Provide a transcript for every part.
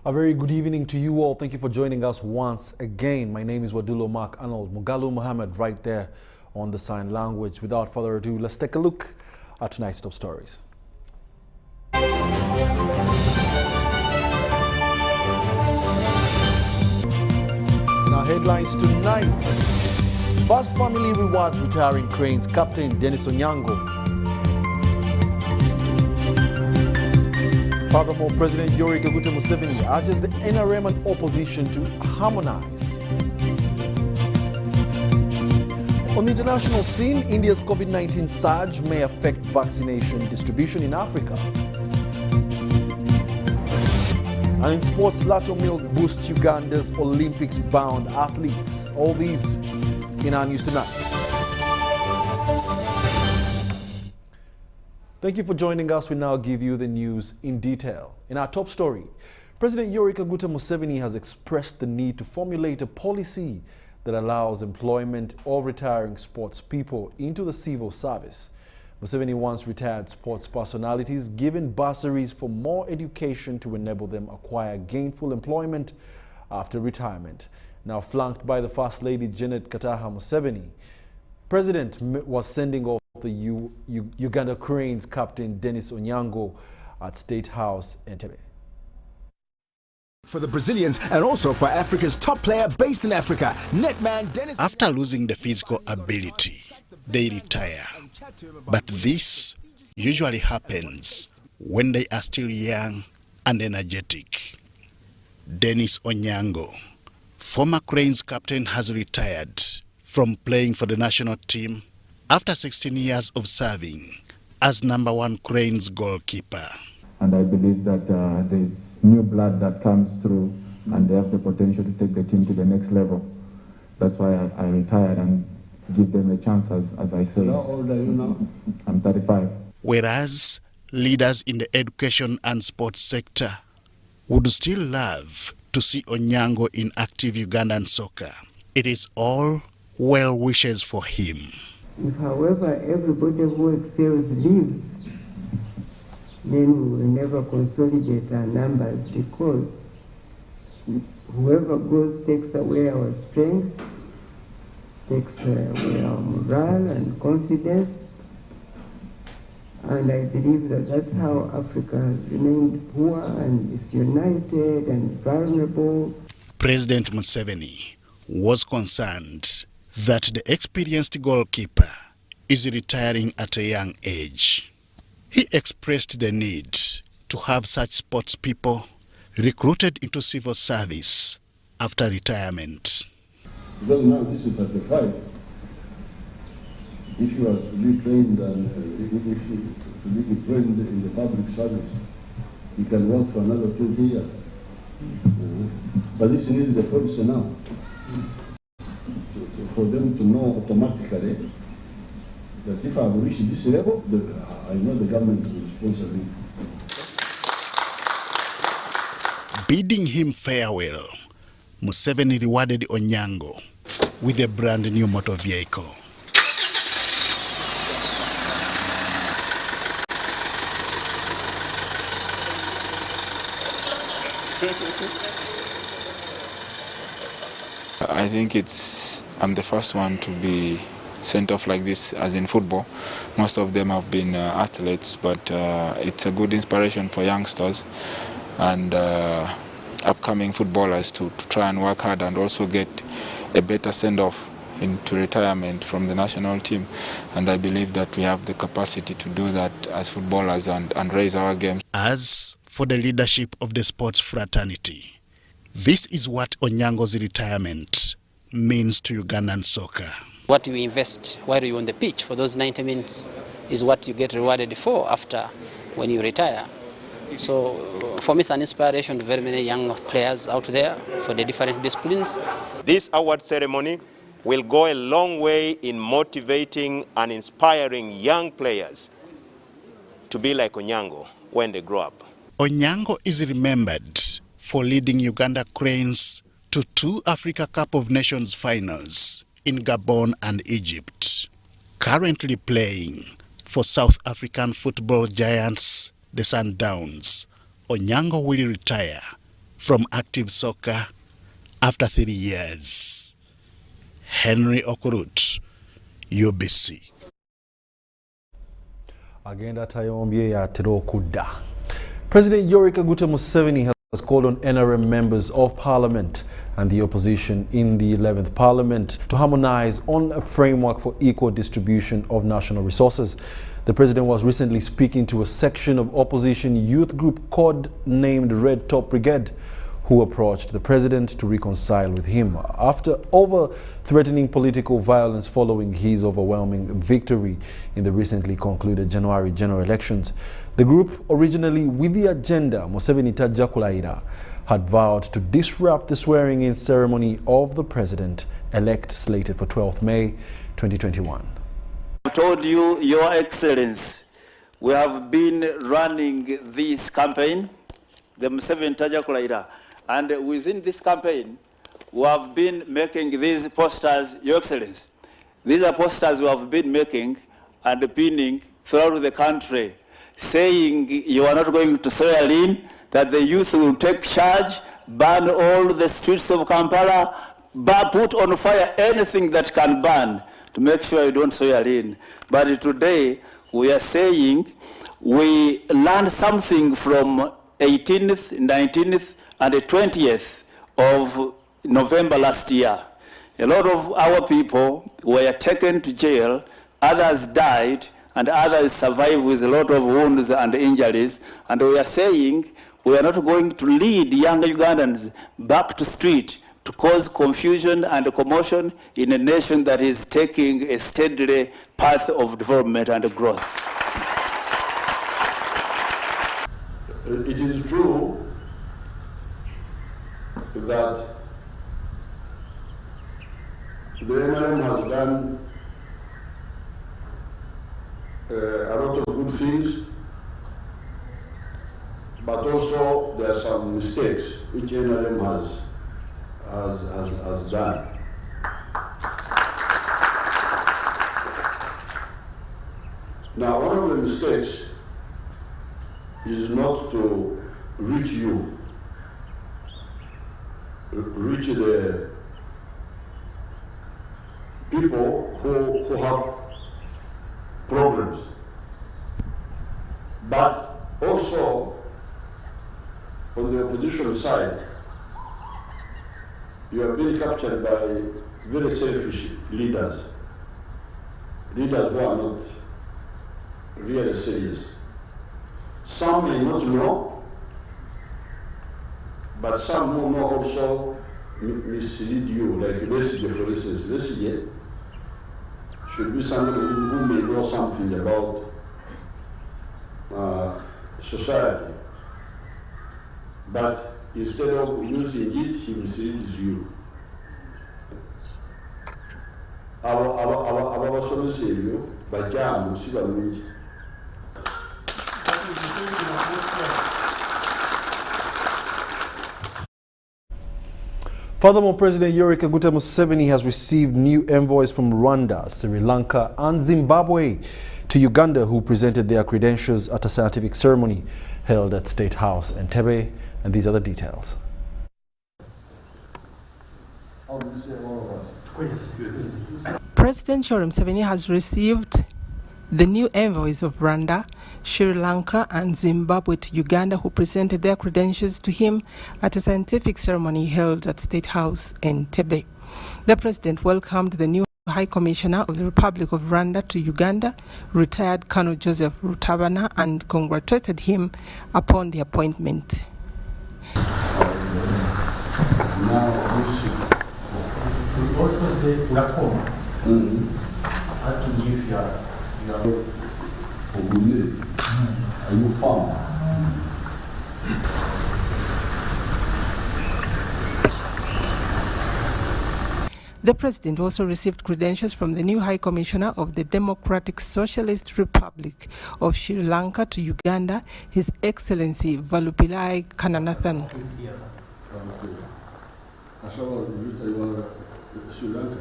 A very good evening to you all. Thank you for joining us once again. My name is Wadulo Arnold. Mugalu Mohammed right there on the sign language. Without further ado, let's take a look at tonight's top stories. In our headlines tonight, First Family rewards retiring Cranes captain Dennis Onyango. Furthermore, President Yoweri Museveni urges the NRM and opposition to harmonize. On the international scene, India's COVID-19 surge may affect vaccination distribution in Africa. And in sports, Lato Milk boosts Uganda's Olympics-bound athletes. All these in our news tonight. Thank you for joining us. We now give you the news in detail. In our top story, President Yoweri Museveni has expressed the need to formulate a policy that allows employment of retiring sports people into the civil service. Museveni wants retired sports personalities given bursaries for more education to enable them acquire gainful employment after retirement. Now flanked by the First Lady Janet Kataha Museveni, President was sending off the Uganda Cranes captain Dennis Onyango at State House Entebbe. For the Brazilians and also for Africa's top player based in Africa, netman Dennis. After losing the physical ability, they retire. But this usually happens when they are still young and energetic. Dennis Onyango, former Cranes captain, has retired from playing for the national team after 16 years of serving as #1 Cranes goalkeeper. And I believe that there's new blood that comes through and they have the potential to take the team to the next level. That's why I retired and give them a chance, as I say. How old are you now? I'm 35. Whereas leaders in the education and sports sector would still love to see Onyango in active Ugandan soccer, it is all well wishes for him. If, however, everybody who excels leaves, then we will never consolidate our numbers, because whoever goes takes away our strength, takes away our morale and confidence, and I believe that that's how Africa has remained poor and disunited and vulnerable. President Museveni was concerned that the experienced goalkeeper is retiring at a young age. He expressed the need to have such sports people recruited into civil service after retirement. Because now this is 35. If you are to be trained and to be trained in the public service, you can work for another 20 years. But this needs the policy now. For them to know automatically that if I reach this level, I know the government will sponsor me. Bidding him farewell, Museveni rewarded Onyango with a brand new motor vehicle. I think I'm the first one to be sent off like this, as in football. Most of them have been athletes, but it's a good inspiration for youngsters and upcoming footballers to try and work hard and also get a better send-off into retirement from the national team. And I believe that we have the capacity to do that as footballers and raise our game. As for the leadership of the sports fraternity, this is what Onyango's retirement means to Ugandan soccer. What you invest while you're on the pitch for those 90 minutes is what you get rewarded for after when you retire. So for me, it's an inspiration to very many young players out there for the different disciplines. This award ceremony will go a long way in motivating and inspiring young players to be like Onyango when they grow up. Onyango is remembered for leading Uganda Cranes to 2 Africa Cup of Nations finals in Gabon and Egypt. Currently playing for South African football giants, the Sundowns, Onyango will retire from active soccer after 3 years. Henry Okurut, UBC. Agenda tayombye ya Kuda. President Yoweri Kaguta Museveni has called on NRM members of Parliament and the opposition in the 11th Parliament to harmonize on a framework for equal distribution of national resources. The president was recently speaking to a section of opposition youth group code-named Red Top Brigade, who approached the president to reconcile with him after threatening political violence following his overwhelming victory in the recently concluded January general elections. The group, originally with the Agenda, Museveni Tajja had vowed to disrupt the swearing-in ceremony of the president-elect slated for 12th May 2021. I told you, Your Excellency, we have been running this campaign, the Museveni Tajja, and within this campaign, we have been making these posters, Your Excellency. These are posters we have been making and pinning throughout the country, saying you are not going to swear in, that the youth will take charge, burn all the streets of Kampala, put on fire anything that can burn to make sure you don't swear in. But today, we are saying we learned something from 18th, 19th, and the 20th of November last year. A lot of our people were taken to jail, others died, and others survived with a lot of wounds and injuries. And we are saying we are not going to lead young Ugandans back to street to cause confusion and commotion in a nation that is taking a steady path of development and growth. It is true that the NRM has done a lot of good things, but also there are some mistakes which NRM has done. Now, one of the mistakes is not to reach you, reach the people who have problems, but also on the opposition side, you have been captured by very selfish leaders who are not really serious. Some may not know, but some who know also mislead you, like Leslie, for instance. Leslie should be somebody who may know something about society, but instead of using it, he misleads you. Abasomesa ebyo bajjangu si balungi. Furthermore, President Yoweri Kaguta Museveni has received new envoys from Rwanda, Sri Lanka and Zimbabwe to Uganda, who presented their credentials at a scientific ceremony held at State House Entebbe, and these are the details. President Yoweri Museveni has received the new envoys of Rwanda, Sri Lanka and Zimbabwe to Uganda, who presented their credentials to him at a scientific ceremony held at State House in Entebbe. The president welcomed the new High Commissioner of the Republic of Rwanda to Uganda, retired Colonel Joseph Rutabana, and congratulated him upon the appointment. We also say welcome. Asking if you are you farm? The president also received credentials from the new High Commissioner of the Democratic Socialist Republic of Sri Lanka to Uganda, His Excellency Valupilai Kannanathan. Sri Lanka?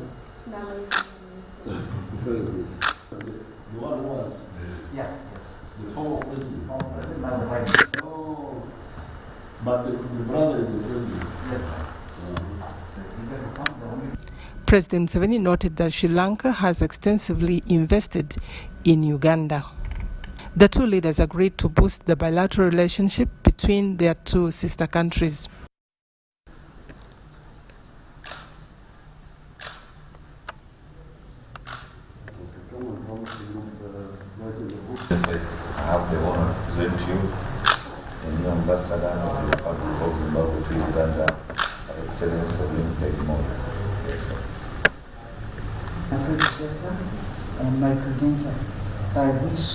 Very good. The one who was? Yeah. The former president? Oh, but the brother is the President Museveni noted that Sri Lanka has extensively invested in Uganda. The two leaders agreed to boost the bilateral relationship between their two sister countries. I have the honor to present you the new ambassador of the Republic of Zimbabwe to Uganda, Her Excellency Winnipeg Mohammed. My predecessor and my credentials by which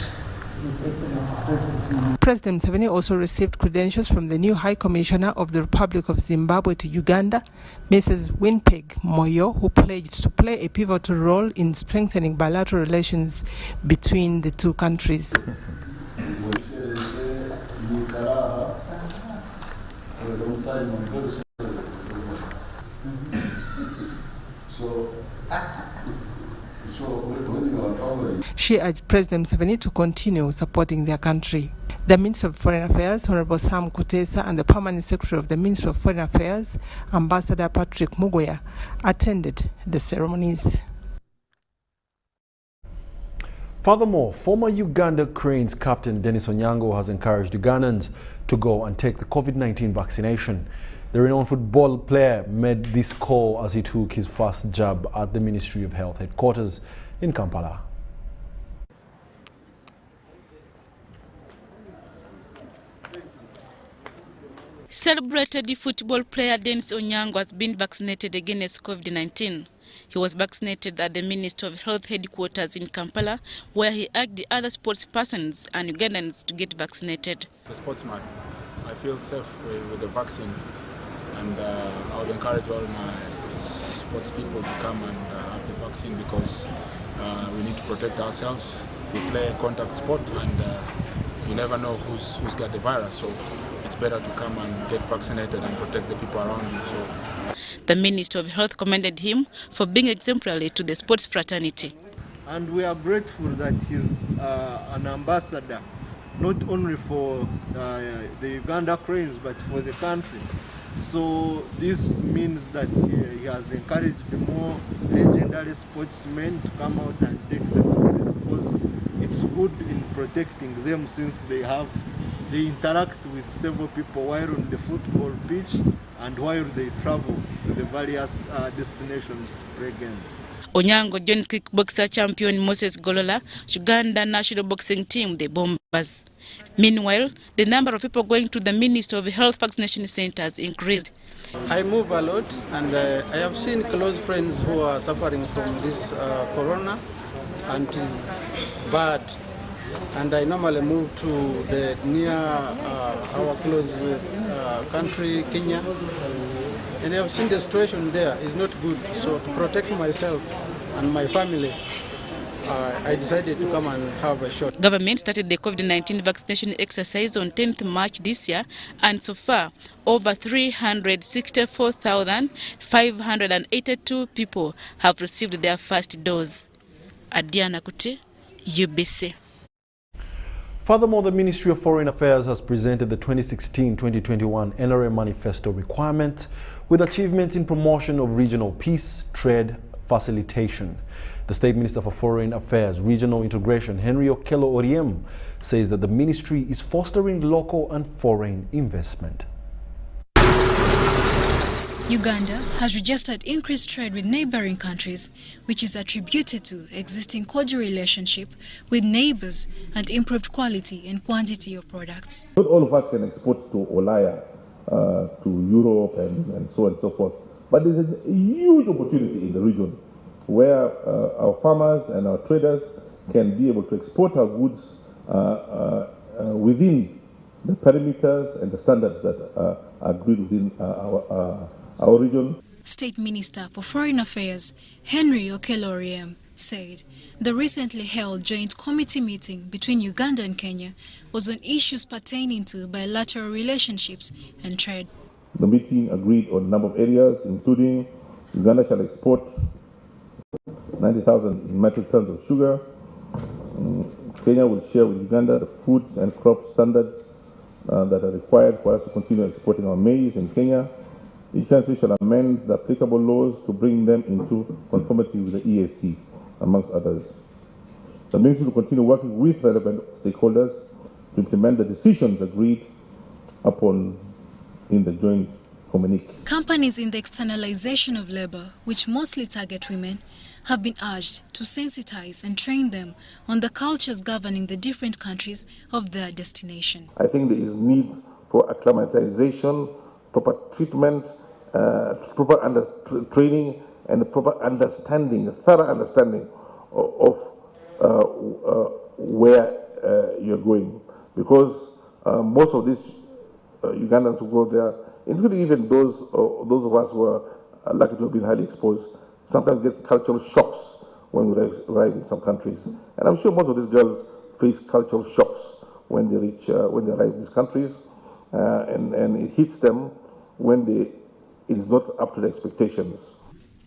His Excellency President Museveni also received credentials from the new High Commissioner of the Republic of Zimbabwe to Uganda, Mrs. Winnipeg Moyo, who pledged to play a pivotal role in strengthening bilateral relations between the two countries. She urged President Museveni to continue supporting their country. The Minister of Foreign Affairs, Honorable Sam Kutesa, and the Permanent Secretary of the Ministry of Foreign Affairs, Ambassador Patrick Mugoya, attended the ceremonies. Furthermore, former Uganda Cranes captain Dennis Onyango has encouraged Ugandans to go and take the COVID-19 vaccination. The renowned football player made this call as he took his first jab at the Ministry of Health headquarters in Kampala. Celebrated football player Dennis Onyango has been vaccinated against COVID-19. He was vaccinated at the Ministry of Health headquarters in Kampala, where he urged the other sports persons and Ugandans to get vaccinated. As a sportsman, I feel safe with the vaccine, and I would encourage all my sports people to come and have the vaccine because we need to protect ourselves. We play a contact sport, and you never know who's got the virus, so it's better to come and get vaccinated and protect the people around you. So, the Minister of Health commended him for being exemplary to the sports fraternity. And we are grateful that he's an ambassador, not only for the Uganda Cranes, but for the country. So this means that he has encouraged more legendary sportsmen to come out and take the vaccine, because it's good in protecting them, since they interact with several people while on the football pitch and while they travel to the various destinations to play games. Onyango joins kickboxer champion Moses Golola, Uganda national boxing team, the Bombers. Meanwhile, the number of people going to the Ministry of Health vaccination centers increased. I move a lot, and I have seen close friends who are suffering from this corona, and it's bad. And I normally move to the near our close country, Kenya, and I have seen the situation there is not good. So to protect myself and my family, I decided to come and have a shot. Government started the COVID-19 vaccination exercise on 10th March this year, and so far, over 364,582 people have received their first dose. Adiana Kuti, UBC. Furthermore, the Ministry of Foreign Affairs has presented the 2016-2021 NRA Manifesto requirement with achievements in promotion of regional peace, trade, facilitation. The State Minister for Foreign Affairs, Regional Integration, Henry Okello Oriem, says that the ministry is fostering local and foreign investment. Uganda has registered increased trade with neighboring countries, which is attributed to existing cordial relationship with neighbors and improved quality and quantity of products. Not all of us can export to Olaya, to Europe and so on and so forth, but there's a huge opportunity in the region where our farmers and our traders can be able to export our goods within the perimeters and the standards that are agreed within our region. State Minister for Foreign Affairs, Henry Okello Oriem, said the recently held joint committee meeting between Uganda and Kenya was on issues pertaining to bilateral relationships and trade. The meeting agreed on a number of areas, including Uganda shall export 90,000 metric tons of sugar. Kenya will share with Uganda the food and crop standards that are required for us to continue exporting our maize in Kenya. Each country shall amend the applicable laws to bring them into conformity with the EAC, amongst others. The Ministry will continue working with relevant stakeholders to implement the decisions agreed upon in the joint communique. Companies in the externalization of labor, which mostly target women, have been urged to sensitize and train them on the cultures governing the different countries of their destination. I think there is need for acclimatization, proper treatment, proper training, and proper understanding, thorough understanding of where you're going. Because most of these Ugandans who go there, including even those of us who are lucky to have been highly exposed, sometimes get cultural shocks when we arrive in some countries. And I'm sure most of these girls face cultural shocks when they arrive in these countries, and it hits them when it is not up to the expectations.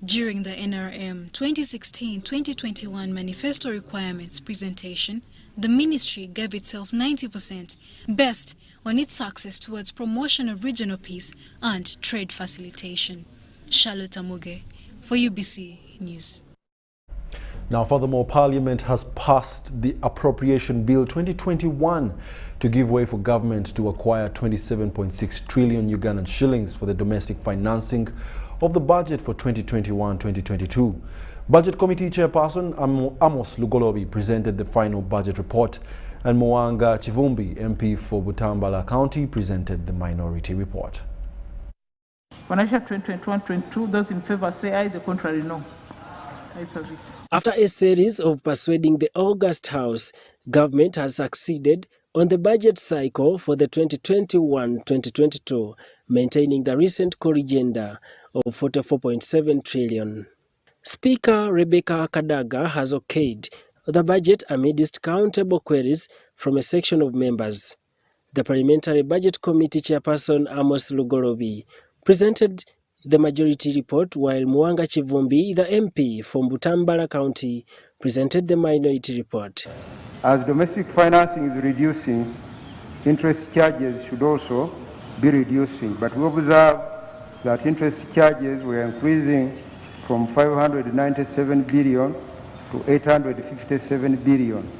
During the NRM 2016-2021 Manifesto Requirements presentation, the ministry gave itself 90% based on its success towards promotion of regional peace and trade facilitation. Charlotte Amuge for UBC News. Now, furthermore, Parliament has passed the Appropriation Bill 2021 to give way for government to acquire 27.6 trillion Ugandan shillings for the domestic financing of the budget for 2021-2022. Budget Committee Chairperson Amos Lugolobi presented the final budget report, and Mwanga Chivumbi, MP for Butambala County, presented the minority report. Financial 2021-22, those in favor say aye, the contrary no. Ayes have it. After a series of persuading the August House, government has succeeded on the budget cycle for the 2021-2022, maintaining the recent core agenda of 44.7 trillion. Speaker Rebecca Kadaga has okayed the budget amidst countable queries from a section of members. The Parliamentary Budget Committee Chairperson Amos Lugolobi presented the majority report, while Mwanga Chivumbi, the MP from Butambala County, presented the minority report. As domestic financing is reducing, interest charges should also be reducing. But we observe that interest charges were increasing from 597 billion to 857 billion.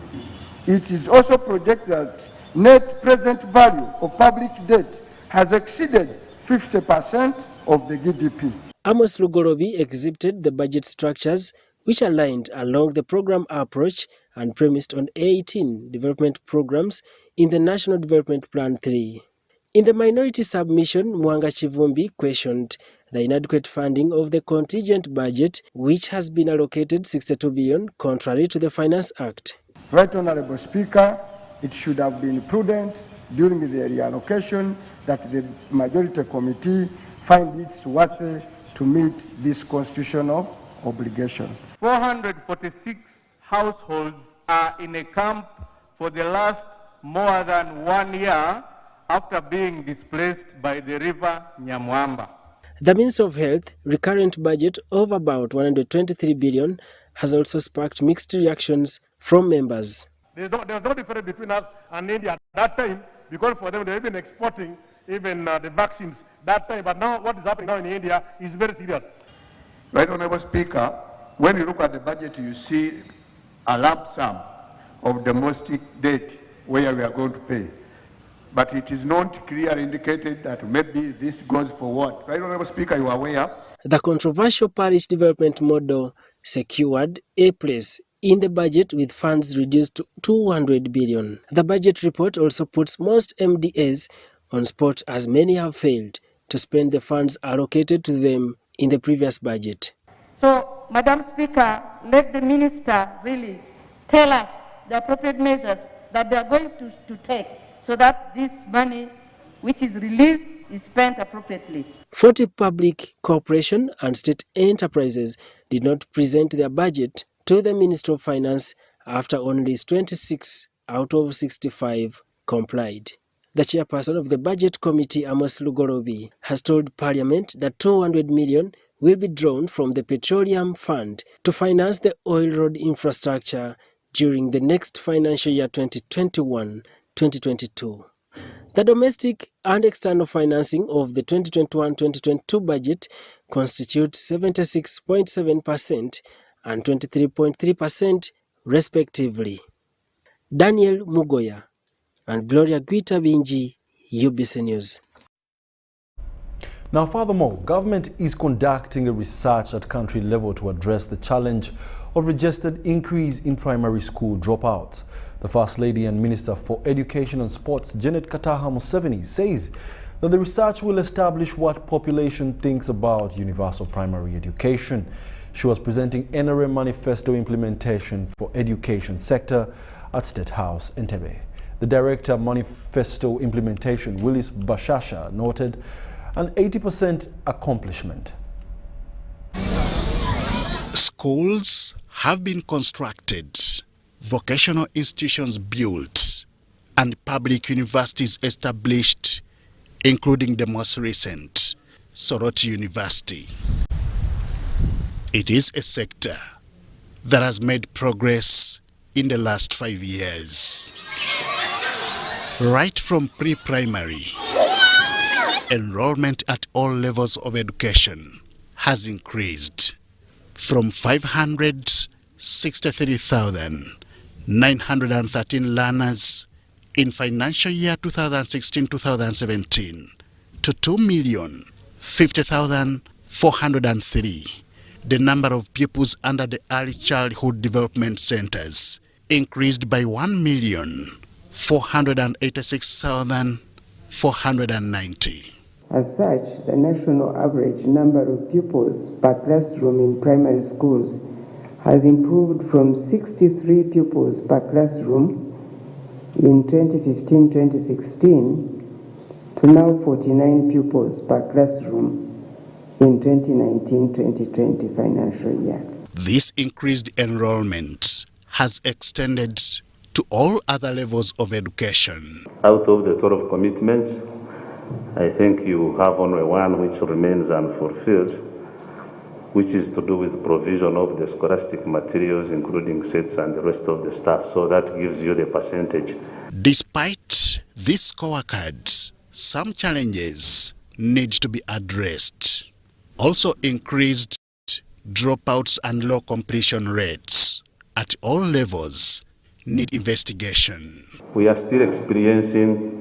It is also projected that net present value of public debt has exceeded 50% of the GDP. Amos Lugolobi exhibited the budget structures which aligned along the program approach and premised on 18 development programs in the National Development Plan 3. In the minority submission, Mwanga Chivumbi questioned the inadequate funding of the contingent budget, which has been allocated 62 billion, contrary to the Finance Act. Right Honorable Speaker, it should have been prudent during the reallocation that the majority committee find it worthy to meet this constitutional obligation. 446 households are in a camp for the last more than 1 year after being displaced by the river Nyamwamba. The Minister of Health recurrent budget of about 123 billion has also sparked mixed reactions from members. There's no difference between us and India at that time, because for them they've been exporting even the vaccines that time. But now what is happening now in India is very serious. Right Honorable Speaker, when you look at the budget, you see a lump sum of domestic debt where we are going to pay. But it is not clearly indicated that maybe this goes for what. Right Honorable Speaker, you are aware. The controversial parish development model secured a place in the budget with funds reduced to 200 billion. The budget report also puts most MDAs on spot, as many have failed to spend the funds allocated to them in the previous budget. So, Madam Speaker, let the minister really tell us the appropriate measures that they are going to take so that this money which is released is spent appropriately. 40 public corporation and state enterprises did not present their budget to the Minister of Finance after only 26 out of 65 complied. The chairperson of the Budget Committee, Amos Lugolobi, has told Parliament that 200 million will be drawn from the Petroleum Fund to finance the oil road infrastructure during the next financial year 2021-2022. The domestic and external financing of the 2021-2022 budget constitutes 76.7% and 23.3% respectively. Daniel Mugoya and Gloria Guita Binji, UBC News. Now, furthermore, government is conducting a research at country level to address the challenge of registered increase in primary school dropouts. The First Lady and Minister for Education and Sports, Janet Kataha Museveni, says that the research will establish what population thinks about universal primary education. She was presenting NRM manifesto implementation for education sector at State House, Entebbe. The Director of Manifesto Implementation, Willis Bashasha, noted an 80% accomplishment. Schools have been constructed, vocational institutions built, and public universities established, including the most recent, Soroti University. It is a sector that has made progress in the last 5 years. Right from pre-primary, enrollment at all levels of education has increased from 563,913 learners in financial year 2016-2017 to 2,050,403. The number of pupils under the early childhood development centers increased by 1,486,490. As such, the national average number of pupils per classroom in primary schools has improved from 63 pupils per classroom in 2015-2016 to now 49 pupils per classroom in 2019-2020 financial year. This increased enrollment has extended to all other levels of education. Out of the 12 commitments, I think you have only one which remains unfulfilled, which is to do with provision of the scholastic materials, including sets and the rest of the stuff. So that gives you the percentage. Despite these scorecards, some challenges need to be addressed. Also, increased dropouts and low completion rates at all levels need investigation. We are still experiencing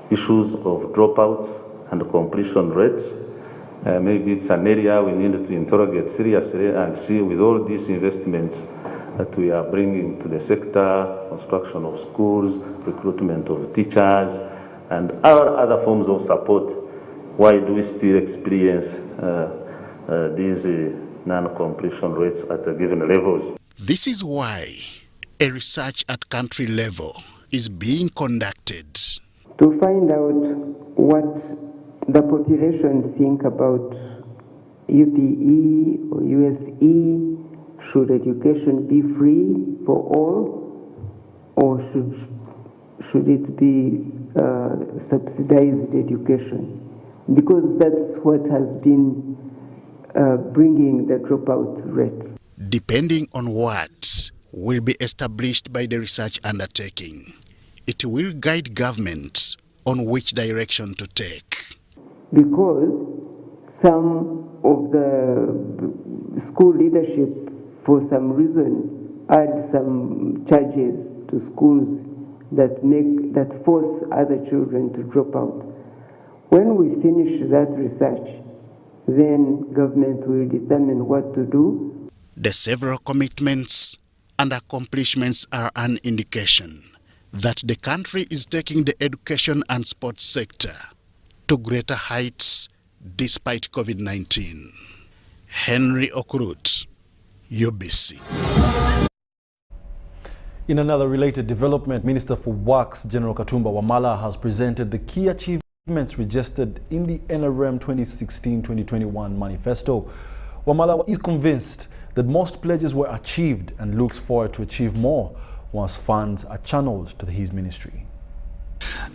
issues of dropouts and completion rates. Maybe it's an area we need to interrogate seriously and see with all these investments that we are bringing to the sector, construction of schools, recruitment of teachers, and our other forms of support. Why do we still experience these non-completion rates at the given levels? This is why a research at country level is being conducted to find out what the population think about UPE or USE. Should education be free for all, or should it be subsidized education? Because that's what has been bringing the dropout rates. Depending on what will be established by the research undertaking, it will guide government on which direction to take. Because some of the school leadership, for some reason, add some charges to schools that force other children to drop out. When we finish that research, then government will determine what to do. The several commitments and accomplishments are an indication that the country is taking the education and sports sector to greater heights despite COVID-19. Henry Okurut, UBC. In another related development, Minister for Works General Katumba Wamala has presented the key achievements registered in the NRM 2016-2021 manifesto. Wamala is convinced that most pledges were achieved and looks forward to achieve more once funds are channeled to his ministry.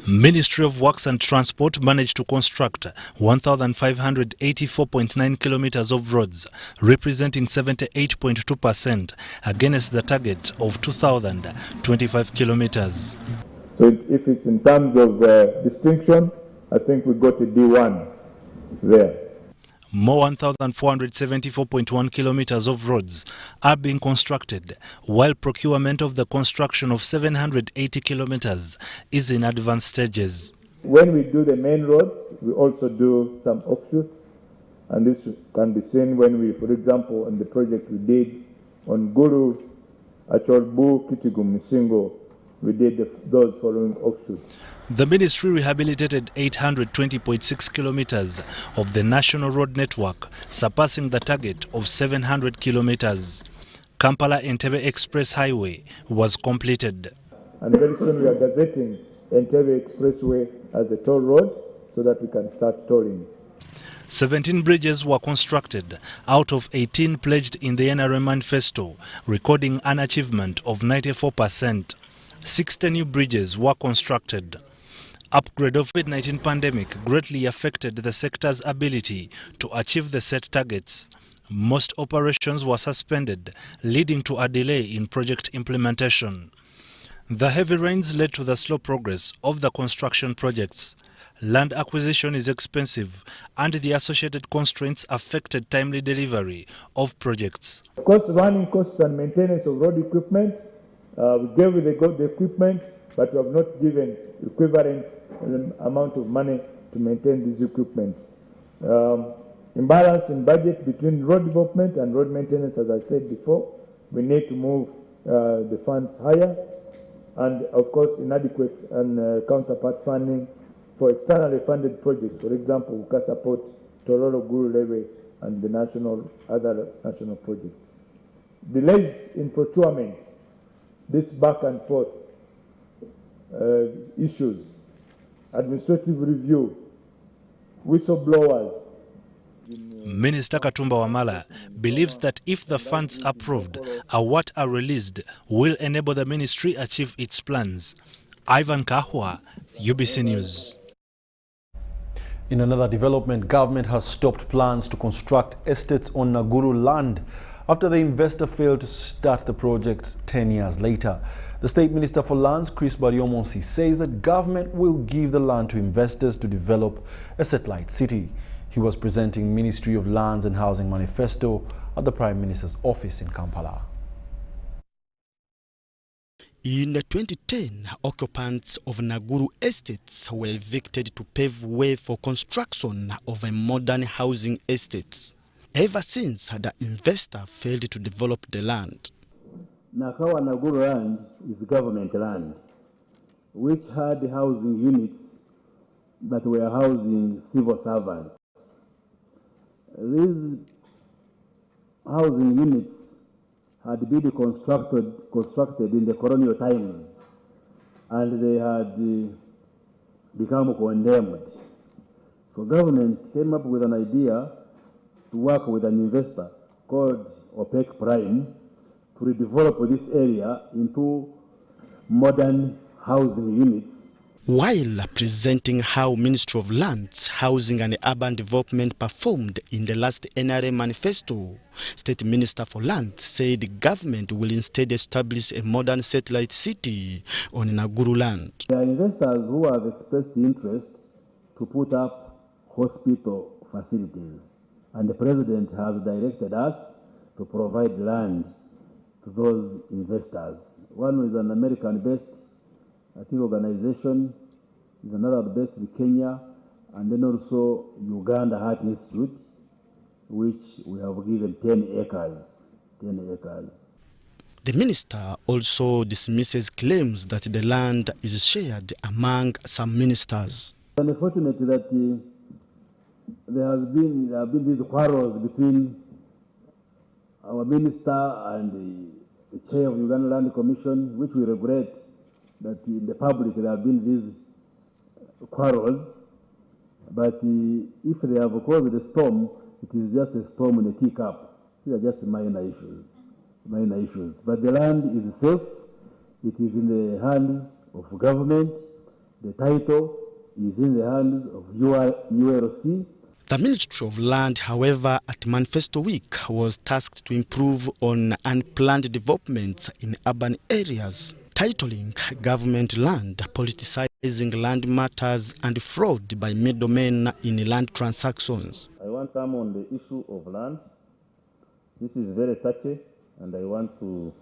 Ministry of Works and Transport managed to construct 1,584.9 kilometers of roads, representing 78.2% against the target of 2,025 kilometers. So if it's in terms of distinction, I think we got a D1 there. More 1,474.1 kilometers of roads are being constructed, while procurement of the construction of 780 kilometers is in advanced stages. When we do the main roads, we also do some offshoots, and this can be seen when we, for example, on the project we did on Guru, Acholbu, Kitigum, Misingo, we did those following offshoots. The ministry rehabilitated 820.6 kilometers of the national road network, surpassing the target of 700 kilometers. Kampala-Entebbe Express Highway was completed. And very soon we are gazetting Entebbe Expressway as a toll road so that we can start tolling. 17 bridges were constructed out of 18 pledged in the NRM manifesto, recording an achievement of 94%. 60 new bridges were constructed. Upgrade of COVID-19 pandemic greatly affected the sector's ability to achieve the set targets. Most operations were suspended, leading to a delay in project implementation. The heavy rains led to the slow progress of the construction projects. Land acquisition is expensive, and the associated constraints affected timely delivery of projects. Of course, running costs and maintenance of road equipment, we gave the equipment, but we have not given equivalent amount of money to maintain these equipments. Imbalance in budget between road development and road maintenance, as I said before. We need to move the funds higher, and of course inadequate and counterpart funding for externally funded projects. For example, we can support Tororo Guru Levy and the other national projects. Delays in procurement, this back and forth issues, administrative review, whistleblowers. Minister Katumba Wamala believes that if the funds approved or what are released will enable the ministry achieve its plans. Ivan Kahwa, UBC News. In another development, government has stopped plans to construct estates on Naguru land after the investor failed to start the project 10 years later. The State Minister for Lands, Chris Bariomonsi, says that government will give the land to investors to develop a satellite city. He was presenting Ministry of Lands and Housing manifesto at the Prime Minister's office in Kampala. In 2010, occupants of Naguru estates were evicted to pave way for construction of a modern housing estate. Ever since, the investor failed to develop the land. Nakawa Naguru land is government land, which had housing units that were housing civil servants. These housing units had been constructed in the colonial times, and they had become condemned. So government came up with an idea to work with an investor called OPEC Prime to redevelop this area into modern housing units. While presenting how Ministry of Lands, Housing and Urban Development performed in the last NRM manifesto, State Minister for Lands said the government will instead establish a modern satellite city on Naguru land. There are investors who have expressed interest to put up hospital facilities, and the President has directed us to provide land to those investors. One is an American-based organization, is another based in Kenya, and then also Uganda Heart Institute, which we have given 10 acres. The minister also dismisses claims that the land is shared among some ministers. I'm unfortunate that there have been these quarrels between our minister and the chair of Uganda Land Commission, which we regret. That in the public there have been these quarrels, but if they have caused a storm, it is just a storm in a teacup. These are just minor issues. But the land is safe. It is in the hands of government. The title is in the hands of ULC. The Ministry of Land, however, at Manifesto Week was tasked to improve on unplanned developments in urban areas. titling government land, politicizing land matters and fraud by middlemen in land transactions. I want to come on the issue of land. This is very touchy, and I want to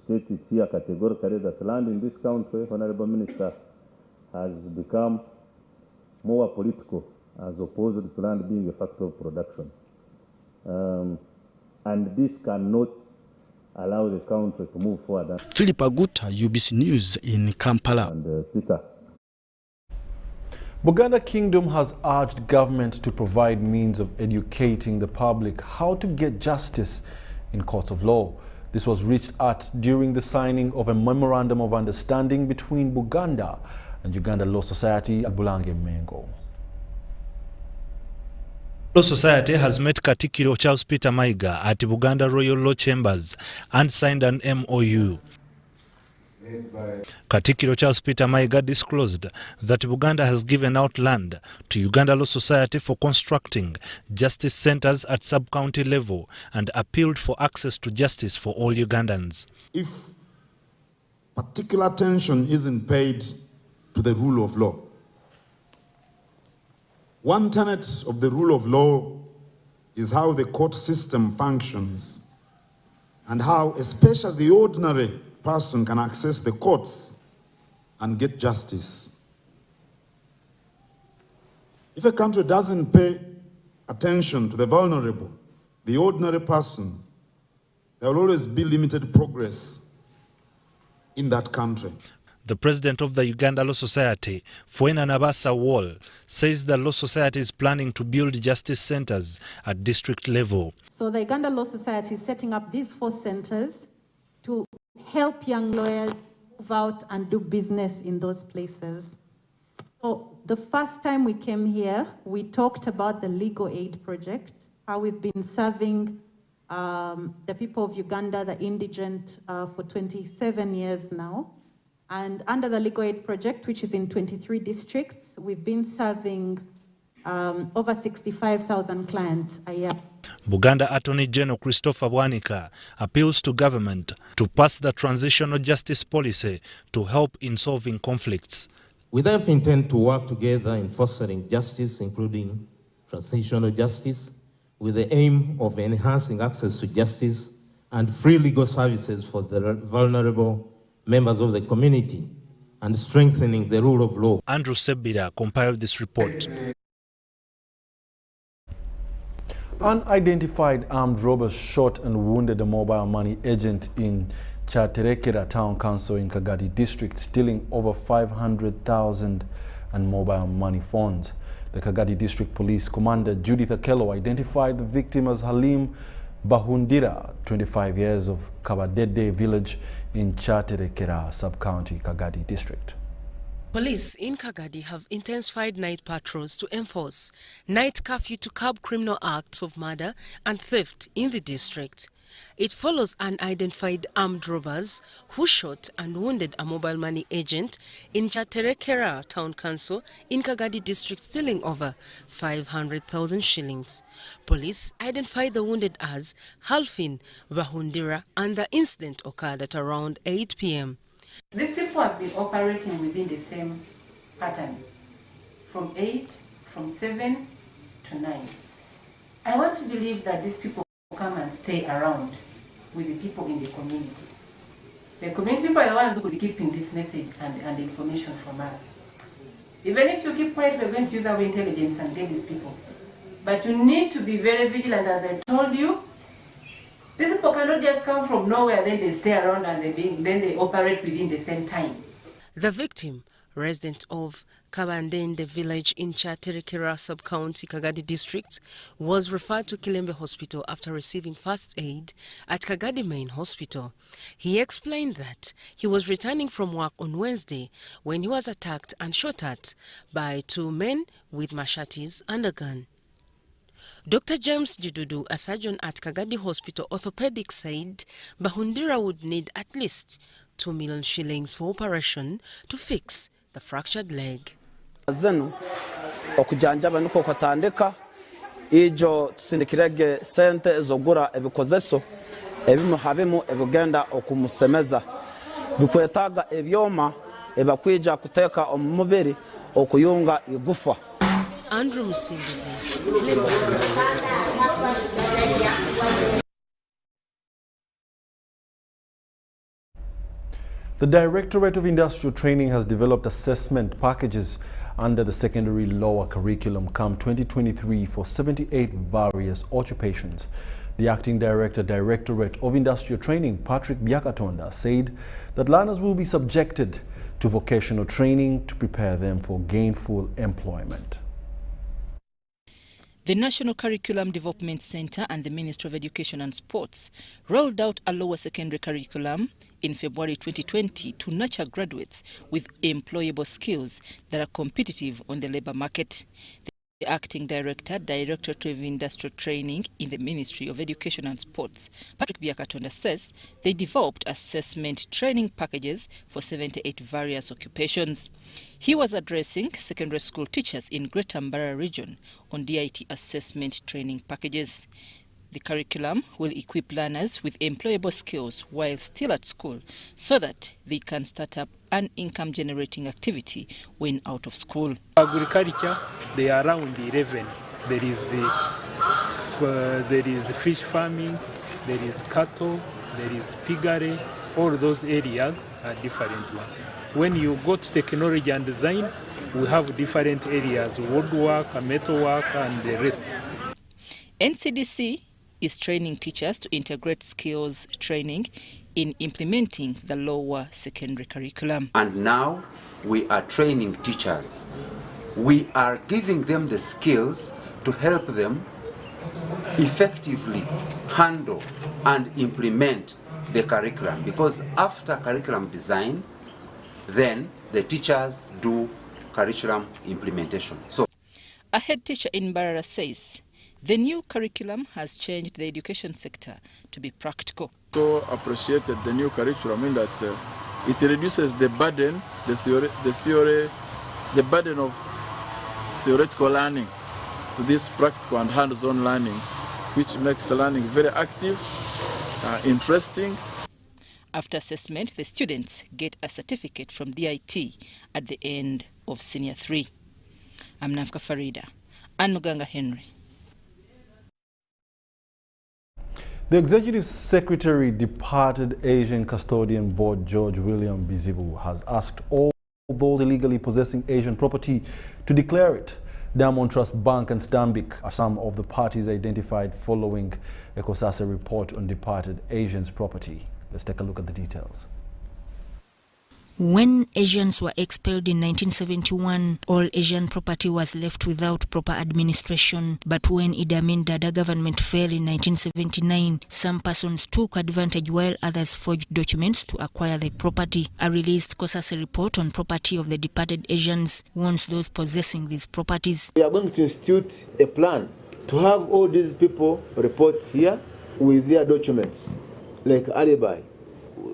state it here categorically that land in this country, Honorable Minister, has become more political as opposed to land being a factor of production. And this cannot allow the country to move forward. Philip Aguta, UBC News in Kampala. And Peter. Buganda Kingdom has urged government to provide means of educating the public how to get justice in courts of law. This was reached at during the signing of a memorandum of understanding between Buganda and Uganda Law Society at Bulange Mengo. Law Society has met Katikiro Charles Peter Maiga at Buganda Royal Law Chambers and signed an MOU. Katikiro Charles Peter Maiga disclosed that Buganda has given out land to Uganda Law Society for constructing justice centers at sub-county level and appealed for access to justice for all Ugandans. If particular attention isn't paid to the rule of law, one tenet of the rule of law is how the court system functions and how especially the ordinary person can access the courts and get justice. If a country doesn't pay attention to the vulnerable, the ordinary person, there will always be limited progress in that country. The president of the Uganda Law Society, Fuena Nabasa Wall, says the Law Society is planning to build justice centers at district level. So the Uganda Law Society is setting up these 4 centers to help young lawyers move out and do business in those places. So the first time we came here, we talked about the legal aid project, how we've been serving the people of Uganda, the indigent, for 27 years now. And under the legal aid project, which is in 23 districts, we've been serving over 65,000 clients a year. Buganda Attorney General Christopher Bwanika appeals to government to pass the transitional justice policy to help in solving conflicts. We therefore intend to work together in fostering justice, including transitional justice, with the aim of enhancing access to justice and free legal services for the vulnerable members of the community and strengthening the rule of law. Andrew Sebira compiled this report. Unidentified armed robbers shot and wounded a mobile money agent in Kyaterekera Town Council in Kagadi District, stealing over 500,000 and mobile money phones. The Kagadi District Police Commander Judith Akello identified the victim as Halim Bahundira, 25 years, of Kabadede village in Kyaterekera Sub-County, Kagadi District. Police in Kagadi have intensified night patrols to enforce night curfew to curb criminal acts of murder and theft in the district. It follows unidentified armed robbers who shot and wounded a mobile money agent in Kyaterekera Town Council in Kagadi District, stealing over 500,000 shillings. Police identified the wounded as Halfin Bahundira, and the incident occurred at around 8 p.m. These people have been operating within the same pattern, from 8, from 7 to 9. I want to believe that these people come and stay around with the people in the community. The community people are the ones who will be keeping this message and information from us. Even if you keep quiet, we're going to use our intelligence and get these people. But you need to be very vigilant, as I told you. These people cannot just come from nowhere, then they stay around and then they operate within the same time. The victim, resident of Kabandende village in Kyaterekera Sub-County, Kagadi District, was referred to Kilembe Hospital after receiving first aid at Kagadi Main Hospital. He explained that he was returning from work on Wednesday when he was attacked and shot at by 2 men with machetes and a gun. Dr. James Jidudu, a surgeon at Kagadi Hospital Orthopedic, said Bahundira would need at least 2 million shillings for operation to fix the fractured leg. Zenu okujanjaba nuko kwatandika ijo sindikirege sente ezogura ebikozeso ebimu habemu ebugenda okumusemeza bikwetaga ebyoma ebakwija kuteka omubiri okuyunga igufa. Andrew Musingizi. The Directorate of Industrial Training has developed assessment packages under the Secondary Lower Curriculum CAM 2023 for 78 various occupations. The Acting Director, Directorate of Industrial Training, Patrick Byakatonda, said that learners will be subjected to vocational training to prepare them for gainful employment. The National Curriculum Development Center and the Ministry of Education and Sports rolled out a lower secondary curriculum in February 2020 to nurture graduates with employable skills that are competitive on the labor market. The Acting Director, Directorate of Industrial Training in the Ministry of Education and Sports, Patrick Byakatonda, says they developed assessment training packages for 78 various occupations. He was addressing secondary school teachers in Greater Mbarara region on DIT assessment training packages. The curriculum will equip learners with employable skills while still at school so that they can start up an income-generating activity when out of school. Agriculture, they are around 11. There is fish farming, there is cattle, there is piggery. All those areas are different ones. When you go to technology and design, we have different areas, woodwork, metalwork, and the rest. NCDC is training teachers to integrate skills training in implementing the lower secondary curriculum. And now we are training teachers. We are giving them the skills to help them effectively handle and implement the curriculum, because after curriculum design, then the teachers do curriculum implementation. So, a head teacher in Mbarara says the new curriculum has changed the education sector to be practical. So appreciated the new curriculum in that it reduces the burden, the burden of theoretical learning to this practical and hands-on learning, which makes the learning very active, interesting. After assessment, the students get a certificate from DIT at the end of Senior 3. I'm Nafka Farida and Muganga Henry. The Executive Secretary, departed Asian Custodian Board George William Bizibu, has asked all those illegally possessing Asian property to declare it. Diamond Trust Bank and Stanbic are some of the parties identified following a COSASA report on departed Asians' property. Let's take a look at the details. When Asians were expelled in 1971, all Asian property was left without proper administration. But when Idi Amin Dada government fell in 1979, some persons took advantage while others forged documents to acquire the property. A released COSASA report on property of the departed Asians warns those possessing these properties. We are going to institute a plan to have all these people report here with their documents, like alibi.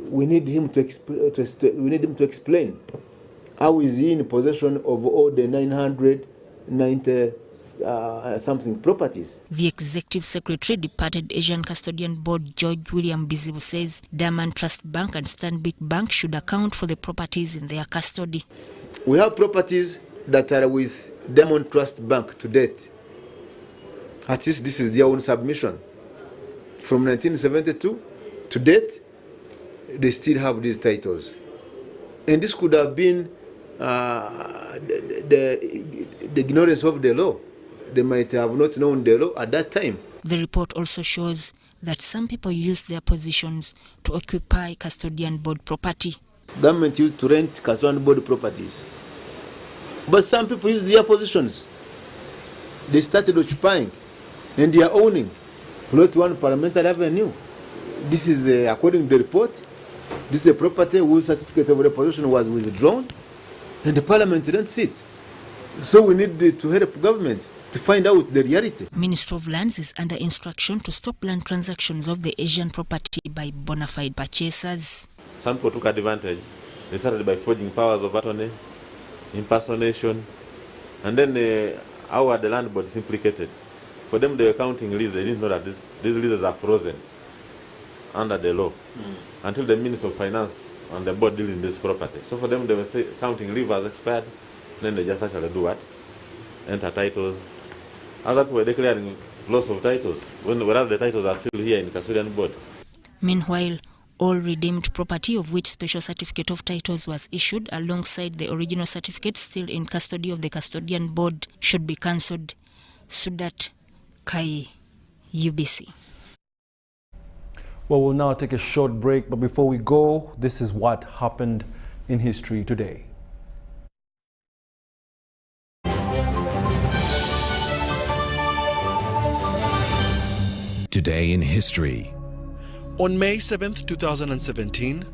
We need him to explain how is he in possession of all the 990 something properties. The Executive Secretary, departed Asian Custodian Board George William Bizibu, says Diamond Trust Bank and Stanbic Bank should account for the properties in their custody. We have properties that are with Diamond Trust Bank to date. At least this is their own submission. From 1972 to date, they still have these titles. And this could have been the ignorance of the law. They might have not known the law at that time. The report also shows that some people use their positions to occupy custodian board property. Government used to rent custodian board properties. But some people use their positions. They started occupying and they are owning Plot 1 Parliamentary Avenue. This is, according to the report, this is a property whose certificate of repossession was withdrawn and the Parliament didn't see it. So we need to help government to find out the reality. Ministry of Lands is under instruction to stop land transactions of the Asian property by bona fide purchasers. Some people took advantage. They started by forging powers of attorney, impersonation, and then how the land board is implicated. For them, they were counting leases. They didn't know that these leases are frozen under the law until the Minister of Finance on the board dealing this property. So for them, they will say counting leave has expired, then they just actually do what? Enter titles. Other people were declaring loss of titles, whereas the titles are still here in the custodian board. Meanwhile, all redeemed property of which special certificate of titles was issued alongside the original certificate still in custody of the custodian board should be cancelled. Sudat Kai, UBC. Well, we'll now take a short break, but before we go, this is what happened in history today. Today in history. On May 7, 2017,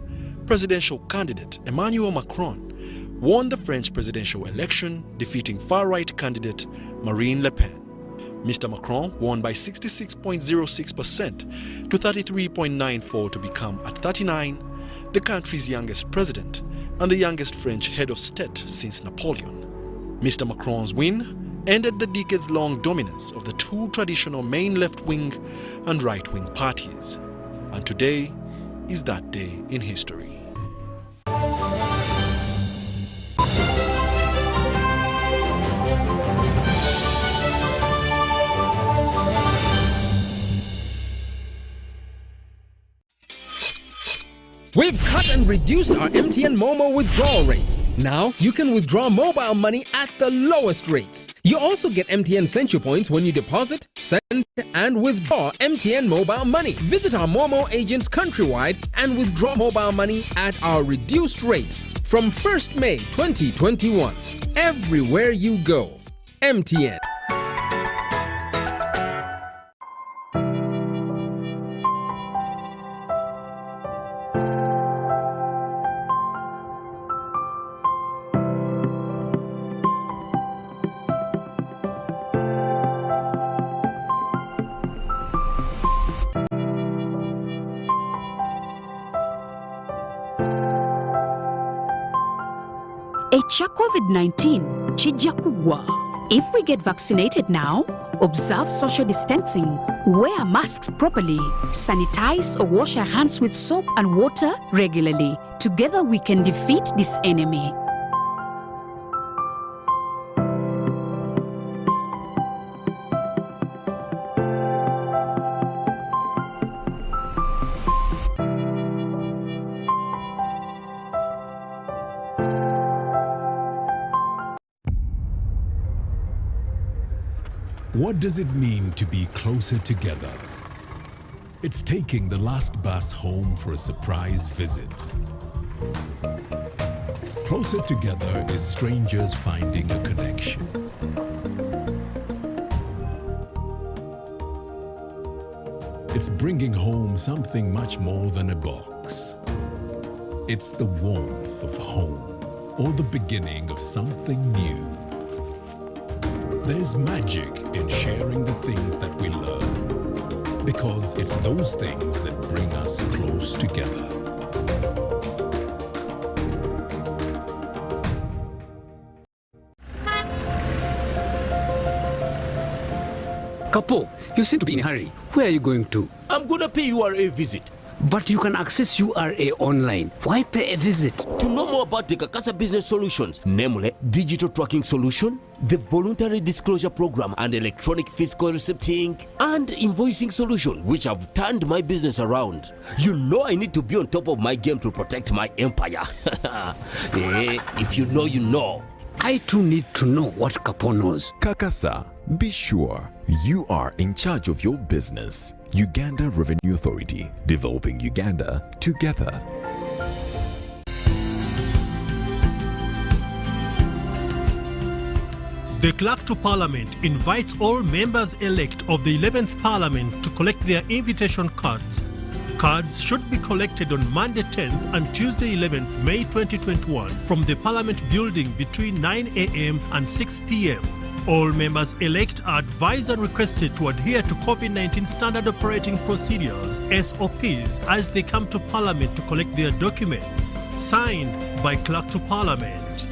presidential candidate Emmanuel Macron won the French presidential election, defeating far-right candidate Marine Le Pen. Mr. Macron won by 66.06% to 33.94% to become, at 39, the country's youngest president and the youngest French head of state since Napoleon. Mr. Macron's win ended the decades-long dominance of the two traditional main left-wing and right-wing parties. And today is that day in history. We've cut and reduced our MTN Momo withdrawal rates. Now you can withdraw mobile money at the lowest rates. You also get MTN Central Points when you deposit, send, and withdraw MTN mobile money. Visit our Momo agents countrywide and withdraw mobile money at our reduced rates from 1st May 2021. Everywhere you go, MTN. Echa COVID-19 chijja kugwa. If we get vaccinated now, observe social distancing, wear masks properly, sanitize or wash our hands with soap and water regularly. Together we can defeat this enemy. What does it mean to be closer together? It's taking the last bus home for a surprise visit. Closer together is strangers finding a connection. It's bringing home something much more than a box. It's the warmth of home, or the beginning of something new. There's magic in sharing the things that we learn, because it's those things that bring us close together. Kapo, you seem to be in a hurry. Where are you going to? I'm gonna pay URA visit. But you can access URA online. Why pay a visit? To know more about the Kakasa Business Solutions, namely digital tracking solution, the voluntary disclosure program, and electronic fiscal receipting and invoicing solution, which have turned my business around. You know I need to be on top of my game to protect my empire. If you know, you know. I too need to know what Kapo knows. Kakasa, be sure you are in charge of your business. Uganda Revenue Authority, developing Uganda together. The Clerk to Parliament invites all members-elect of the 11th Parliament to collect their invitation cards. Cards should be collected on Monday 10th and Tuesday 11th May 2021 from the Parliament building between 9 a.m. and 6 p.m. All members-elect are advised and requested to adhere to COVID-19 Standard Operating Procedures, SOPs, as they come to Parliament to collect their documents. Signed by Clerk to Parliament.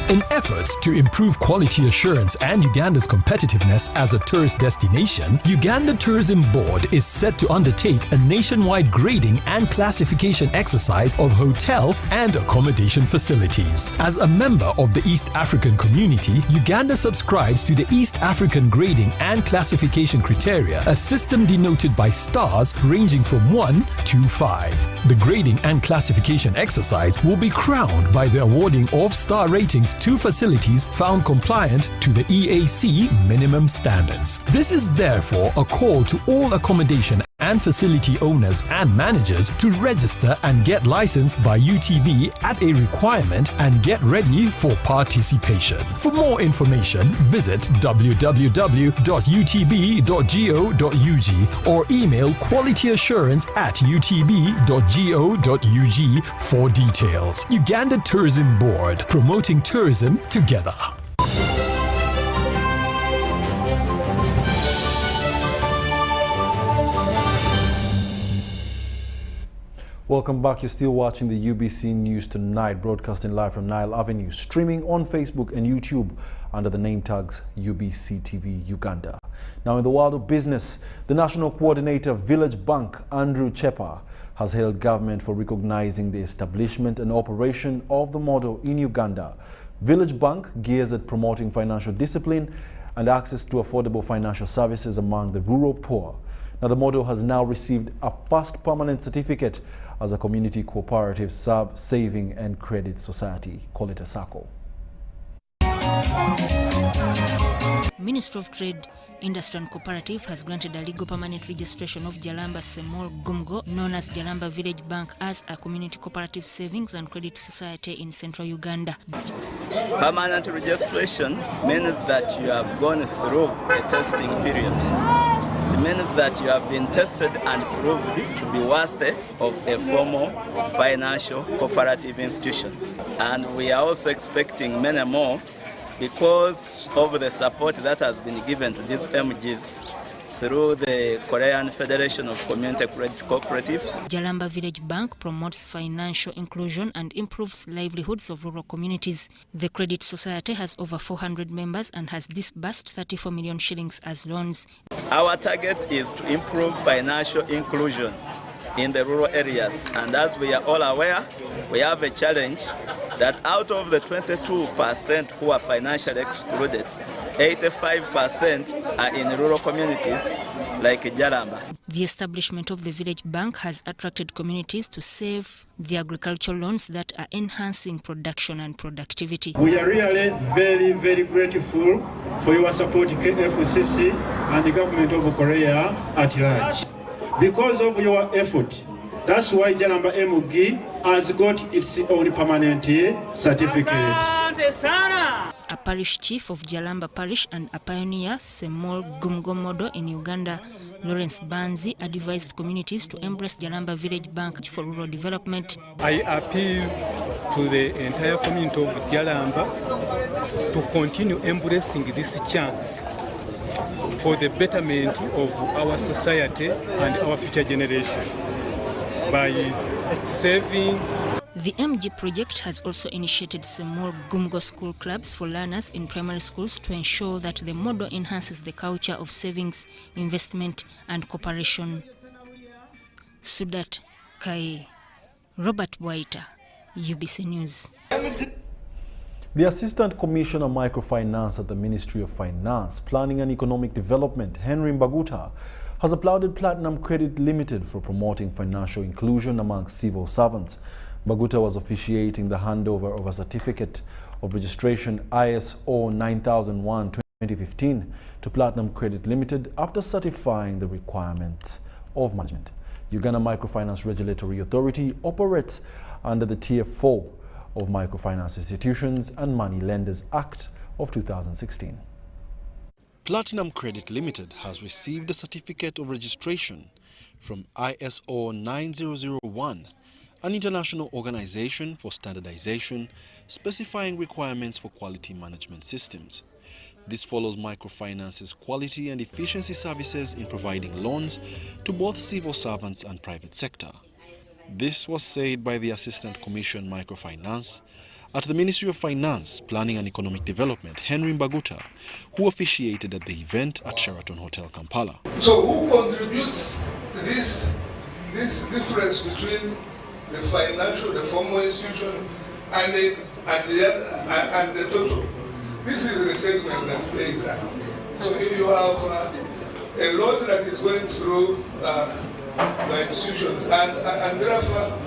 In efforts to improve quality assurance and Uganda's competitiveness as a tourist destination, Uganda Tourism Board is set to undertake a nationwide grading and classification exercise of hotel and accommodation facilities. As a member of the East African community, Uganda subscribes to the East African Grading and Classification Criteria, a system denoted by stars ranging from 1 to 5. The grading and classification exercise will be crowned by the awarding of star ratings to facilities found compliant to the EAC minimum standards. This is therefore a call to all accommodation and facility owners and managers to register and get licensed by UTB as a requirement and get ready for participation. For more information, visit www.utb.go.ug or email qualityassurance@utb.go.ug for details. Uganda Tourism Board, promoting tourism together. Welcome back. You're still watching the UBC News Tonight, broadcasting live from Nile Avenue, streaming on Facebook and YouTube under the name tags UBC TV Uganda. Now, in the world of business, the National Coordinator Village Bank, Andrew Chepa, has hailed government for recognizing the establishment and operation of the model in Uganda. Village Bank gears at promoting financial discipline and access to affordable financial services among the rural poor. Now, the model has now received a first permanent certificate as a community cooperative saving and credit society. Call it a SACCO. Ministry of Trade, Industry and Cooperative has granted a legal permanent registration of Jalamba Semol Gumgo, known as Jalamba Village Bank, as a community cooperative savings and credit society in central Uganda. Permanent registration means that you have gone through a testing period. It means that you have been tested and proved to be worthy of a formal financial cooperative institution. And we are also expecting many more because of the support that has been given to these MGs through the Korean Federation of Community Credit Cooperatives. Jalamba Village Bank promotes financial inclusion and improves livelihoods of rural communities. The Credit Society has over 400 members and has disbursed 34 million shillings as loans. Our target is to improve financial inclusion in the rural areas. And as we are all aware, we have a challenge that out of the 22% who are financially excluded, 85% are in rural communities like Jalamba. The establishment of the Village Bank has attracted communities to save the agricultural loans that are enhancing production and productivity. We are really very, very grateful for your support, KFCC and the government of Korea at large. Because of your effort, that's why Jalamba MG has got its own permanent certificate. A parish chief of Jalamba Parish and a pioneer Semol Gumgo model in Uganda, Lawrence Banzi, advised communities to embrace Jalamba Village Bank for rural development. I appeal to the entire community of Jalamba to continue embracing this chance for the betterment of our society and our future generation by saving. The MG project has also initiated some more Gumgo school clubs for learners in primary schools to ensure that the model enhances the culture of savings, investment and cooperation. Sudat Kai, Robert Waita, UBC News. The Assistant Commissioner Microfinance at the Ministry of Finance, Planning and Economic Development, Henry Mbaguta, has applauded Platinum Credit Limited for promoting financial inclusion among civil servants. Mbaguta was officiating the handover of a certificate of registration ISO 9001-2015 to Platinum Credit Limited after certifying the requirements of management. Uganda Microfinance Regulatory Authority operates under the Tier 4 of Microfinance Institutions and Money Lenders Act of 2016. Platinum Credit Limited has received a certificate of registration from ISO 9001, an international organization for standardization, specifying requirements for quality management systems. This follows microfinance's quality and efficiency services in providing loans to both civil servants and private sector. This was said by the Assistant Commission Microfinance At the Ministry of Finance, Planning and Economic Development, Henry Mbaguta, who officiated at the event at Sheraton Hotel, Kampala. So who contributes to this difference between the financial, the formal institution, and the total? This is the segment that pays that. So if you have a loan that is going through the institutions, and therefore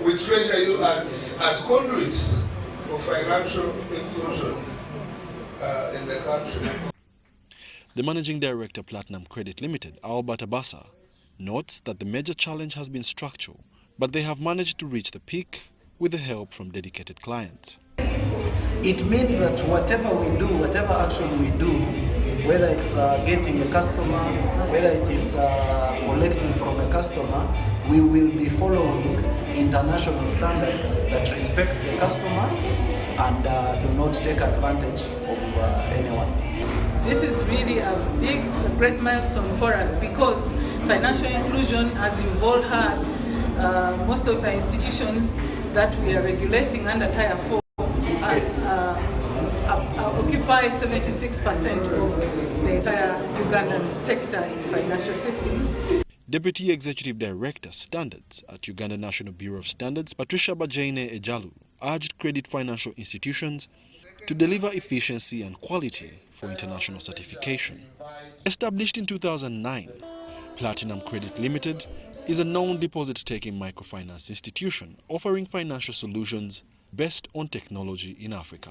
we treasure you as conduits for financial inclusion in the country. The Managing Director, Platinum Credit Limited, Albert Abasa, notes that the major challenge has been structural, but they have managed to reach the peak with the help from dedicated clients. It means that whatever we do, whatever action we do, whether it's getting a customer, whether it is collecting from a customer, we will be following international standards that respect the customer and do not take advantage of anyone. This is really a great milestone for us because financial inclusion, as you've all heard, most of the institutions that we are regulating under Tier 4 occupy 76% of the entire Ugandan sector in financial systems. Deputy Executive Director, Standards at Uganda National Bureau of Standards, Patricia Bajane Ejalu, urged credit financial institutions to deliver efficiency and quality for international certification. Established in 2009, Platinum Credit Limited is a known deposit-taking microfinance institution offering financial solutions based on technology in Africa.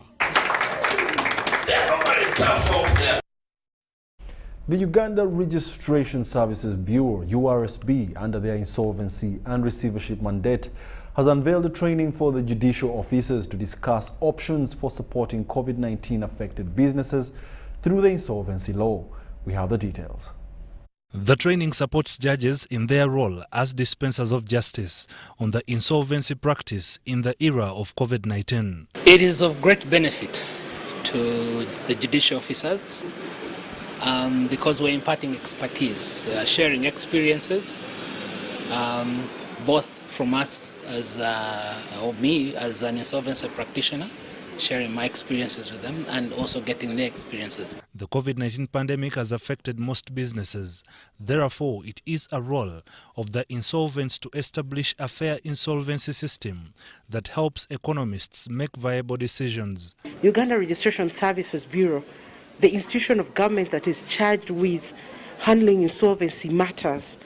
The Uganda Registration Services Bureau, URSB, under their insolvency and receivership mandate, has unveiled a training for the judicial officers to discuss options for supporting COVID-19 affected businesses through the insolvency law. We have the details. The training supports judges in their role as dispensers of justice on the insolvency practice in the era of COVID-19. It is of great benefit to the judicial officers because we're imparting expertise, sharing experiences, both from us as or me as an insolvency practitioner, sharing my experiences with them and also getting their experiences. The COVID-19 pandemic has affected most businesses. Therefore, it is a role of the insolvents to establish a fair insolvency system that helps economists make viable decisions. Uganda Registration Services Bureau, the institution of government that is charged with handling insolvency matters,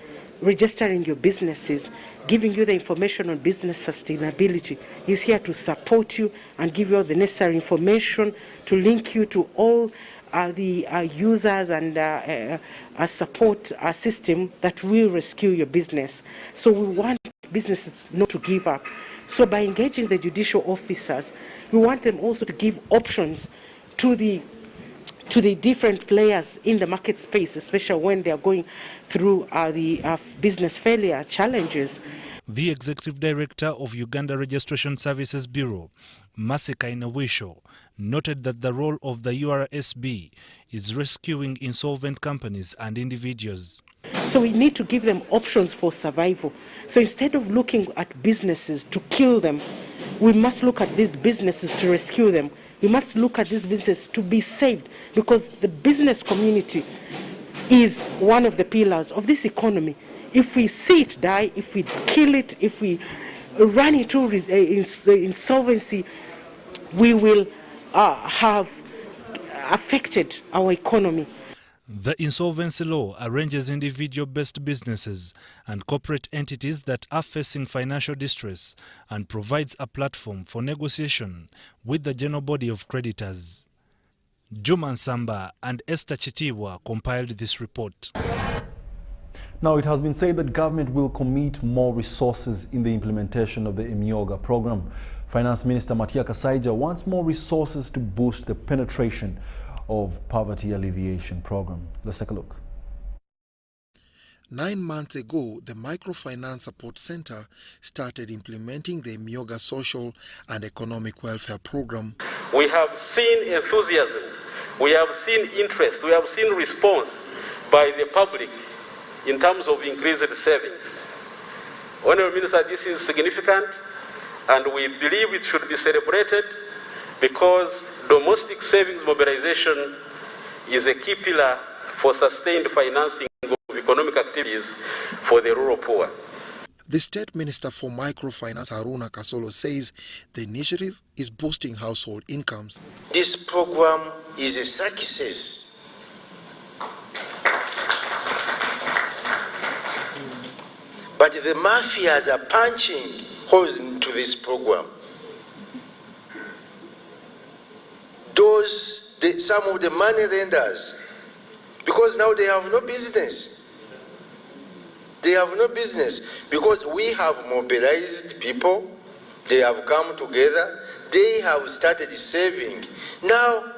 registering your businesses, giving you the information on business sustainability, is here to support you and give you all the necessary information to link you to all the users and support a system that will rescue your business. So we want businesses not to give up. So by engaging the judicial officers, we want them also to give options to the different players in the market space, especially when they are going through the business failure challenges. The Executive Director of Uganda Registration Services Bureau, Maseka Inawisho, noted that the role of the URSB is rescuing insolvent companies and individuals. So we need to give them options for survival. So instead of looking at businesses to kill them, we must look at these businesses to rescue them. We must look at these businesses to be saved, because the business community is one of the pillars of this economy. If we see it die, if we kill it, if we run into insolvency, we will have affected our economy. The insolvency law arranges individual-based businesses and corporate entities that are facing financial distress and provides a platform for negotiation with the general body of creditors. Juma Nsamba and Esther Chitiwa compiled this report. Now, it has been said that government will commit more resources in the implementation of the Emyoga program. Finance Minister Matia Kasaija wants more resources to boost the penetration of poverty alleviation program. Let's take a look. 9 months ago, the Microfinance Support Center started implementing the Emyoga Social and Economic Welfare Program. We have seen enthusiasm, we have seen interest, we have seen response by the public in terms of increased savings. Honorable Minister, this is significant, and we believe it should be celebrated because domestic savings mobilization is a key pillar for sustained financing of economic activities for the rural poor. The State Minister for Microfinance, Haruna Kasolo, says the initiative is boosting household incomes. This program is a success. But the mafias are punching holes into this program. Some of the money lenders, because now they have no business. They have no business because we have mobilized people. They have come together. They have started saving. Now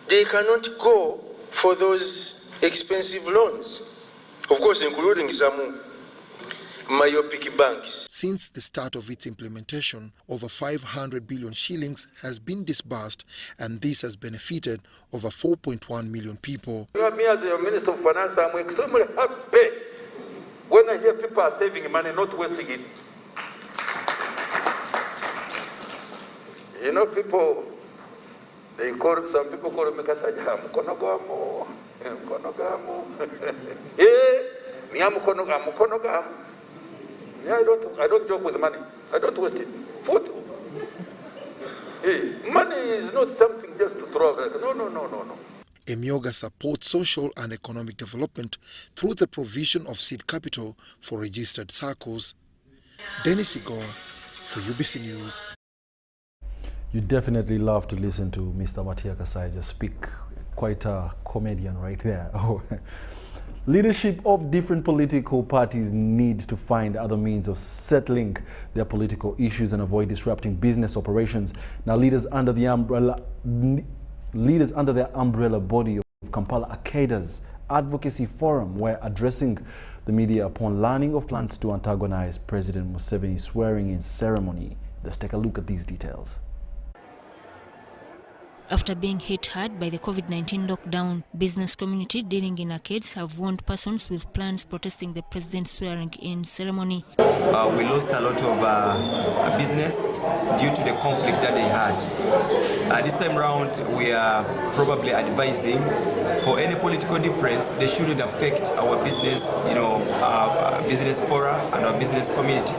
they cannot go for those expensive loans, of course, including some myopic banks. Since the start of its implementation, over 500 billion shillings has been disbursed, and this has benefited over 4.1 million people. Me as your Minister of Finance, I'm extremely happy when I hear people are saving money, not wasting it. You know, people, some people call me Kasaja, Mukonogamo, Mukonogamo. Mukonogamo. I don't joke with money. I don't waste it. Money is not something just to throw away. No. Emyoga supports social and economic development through the provision of seed capital for registered circles. Dennis Igor for UBC News. You definitely love to listen to Mr. Matia Kasai just speak. Quite a comedian right there. Leadership of different political parties need to find other means of settling their political issues and avoid disrupting business operations. Now, leaders under their umbrella body of Kampala Arcada's Advocacy Forum were addressing the media upon learning of plans to antagonize President Museveni's swearing-in ceremony. Let's take a look at these details. After being hit hard by the COVID-19 lockdown, business community dealing in arcades have warned persons with plans protesting the president's swearing-in ceremony. We lost a lot of business due to the conflict that they had. This time around, we are probably advising for any political difference, they shouldn't affect our business, our business fora and our business community.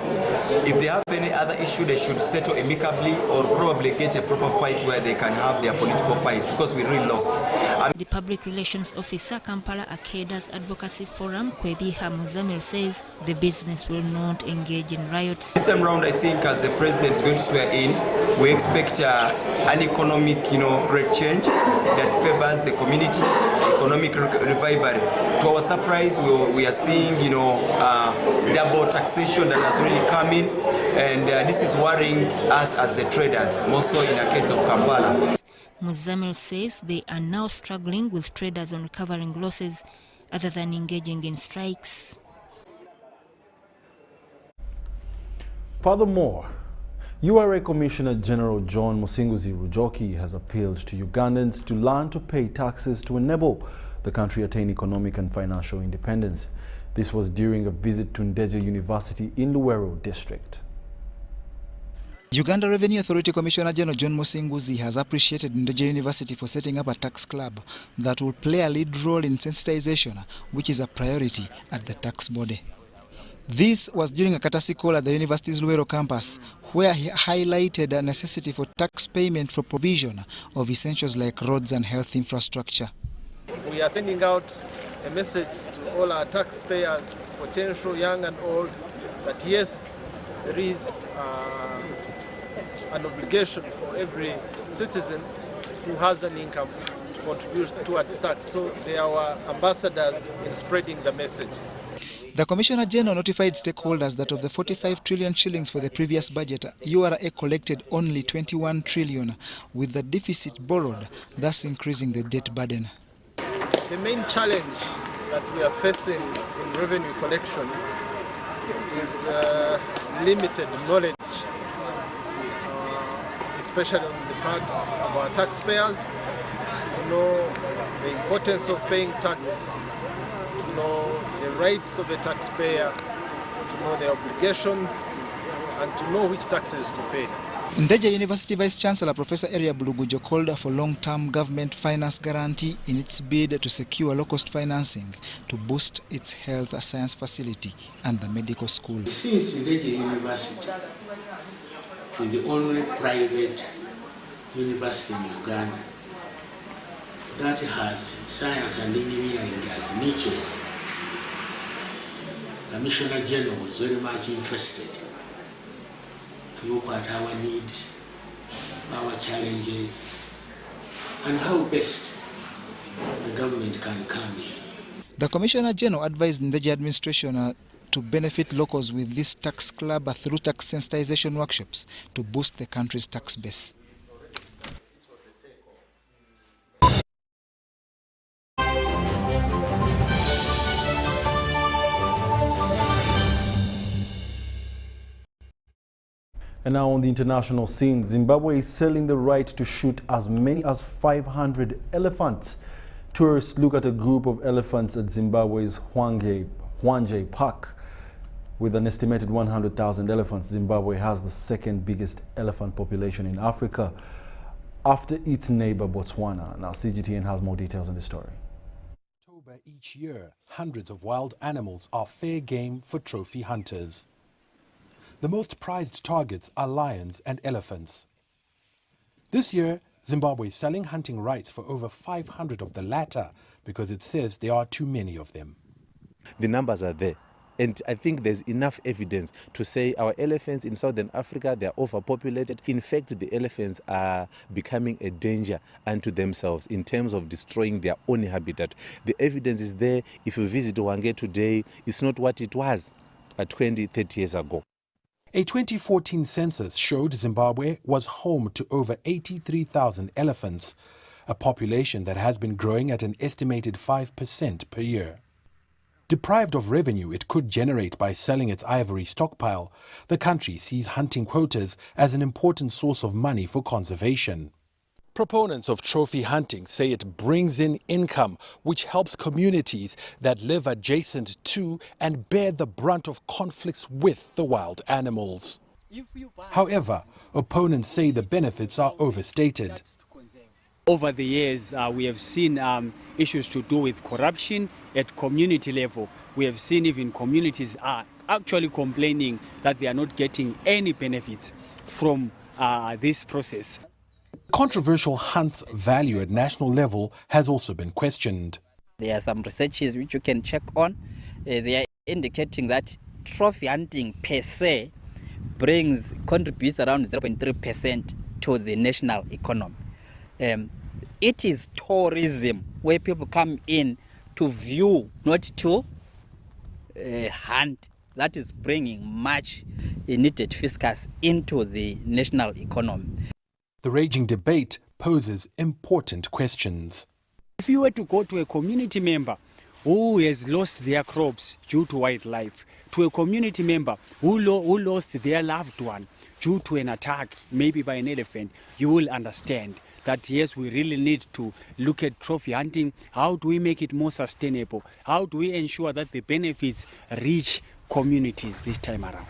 If they have any other issue, they should settle amicably or probably get a proper fight where they can have their political fight, because we really lost. The Public Relations Officer, Kampala Arcada's Advocacy Forum, Kwebiha Muzamil, says the business will not engage in riots. This time around, I think as the president is going to swear in, we expect an economic, great change that favors the community, economic revival. To our surprise, we are seeing, double taxation that has really come in, and this is worrying us as the traders, more so in arcades of Kampala. Muzamil says they are now struggling with traders on recovering losses other than engaging in strikes. Furthermore, URA Commissioner General John Musinguzi Rujoki has appealed to Ugandans to learn to pay taxes to enable the country attain economic and financial independence. This was during a visit to Ndeje University in Luwero district. Uganda Revenue Authority Commissioner General John Musinguzi has appreciated Ndeje University for setting up a tax club that will play a lead role in sensitization, which is a priority at the tax body. This was during a courtesy call at the university's Luwero campus, where he highlighted the necessity for tax payment for provision of essentials like roads and health infrastructure. We are sending out a message to all our taxpayers, potential young and old, that yes, there is an obligation for every citizen who has an income to contribute towards tax. So they are our ambassadors in spreading the message. The Commissioner General notified stakeholders that of the 45 trillion shillings for the previous budget, URA collected only 21 trillion, with the deficit borrowed, thus increasing the debt burden. The main challenge that we are facing in revenue collection is limited knowledge, especially on the part of our taxpayers, to know the importance of paying tax, to know the rights of a taxpayer, to know the obligations, and to know which taxes to pay. Ndeje University Vice-Chancellor Professor Eria Bulugujo called for long-term government finance guarantee in its bid to secure low-cost financing to boost its health science facility and the medical school. Since Ndeje University is the only private university in Uganda that has science and engineering as niches, Commissioner General was very much interested to look at our needs, our challenges, and how best the government can come in. The Commissioner General advised Ndeje administration to benefit locals with this tax club through tax sensitization workshops to boost the country's tax base. And now on the international scene, Zimbabwe is selling the right to shoot as many as 500 elephants. Tourists look at a group of elephants at Zimbabwe's Hwange Park. With an estimated 100,000 elephants, Zimbabwe has the second biggest elephant population in Africa after its neighbor Botswana. Now CGTN has more details on this story. October each year, hundreds of wild animals are fair game for trophy hunters. The most prized targets are lions and elephants. This year, Zimbabwe is selling hunting rights for over 500 of the latter because it says there are too many of them. The numbers are there. And I think there's enough evidence to say our elephants in Southern Africa, they're overpopulated. In fact, the elephants are becoming a danger unto themselves in terms of destroying their own habitat. The evidence is there. If you visit Hwange today, it's not what it was 20, 30 years ago. A 2014 census showed Zimbabwe was home to over 83,000 elephants, a population that has been growing at an estimated 5% per year. Deprived of revenue it could generate by selling its ivory stockpile, the country sees hunting quotas as an important source of money for conservation. Proponents of trophy hunting say it brings in income, which helps communities that live adjacent to and bear the brunt of conflicts with the wild animals. However, opponents say the benefits are overstated. Over the years, we have seen issues to do with corruption at community level. We have seen even communities are actually complaining that they are not getting any benefits from this process. Controversial hunt's value at national level has also been questioned. There are some researches which you can check on. They are indicating that trophy hunting per se contributes around 0.3% to the national economy. It is tourism where people come in to view, not to hunt. That is bringing much needed fiscus into the national economy. The raging debate poses important questions. If you were to go to a community member who has lost their crops due to wildlife, to a community member who lost their loved one due to an attack, maybe by an elephant, you will understand that yes, we really need to look at trophy hunting. How do we make it more sustainable? How do we ensure that the benefits reach communities this time around?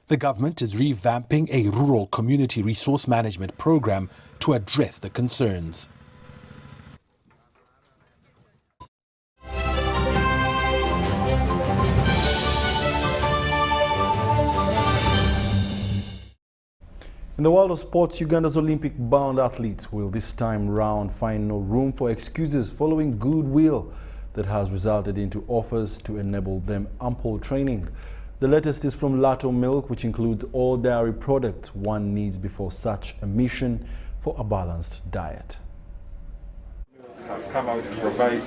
The government is revamping a rural community resource management program to address the concerns. In the world of sports, Uganda's Olympic-bound athletes will this time round find no room for excuses following goodwill that has resulted into offers to enable them ample training. The latest is from Lato Milk, which includes all dairy products one needs before such a mission for a balanced diet. Has come out to provide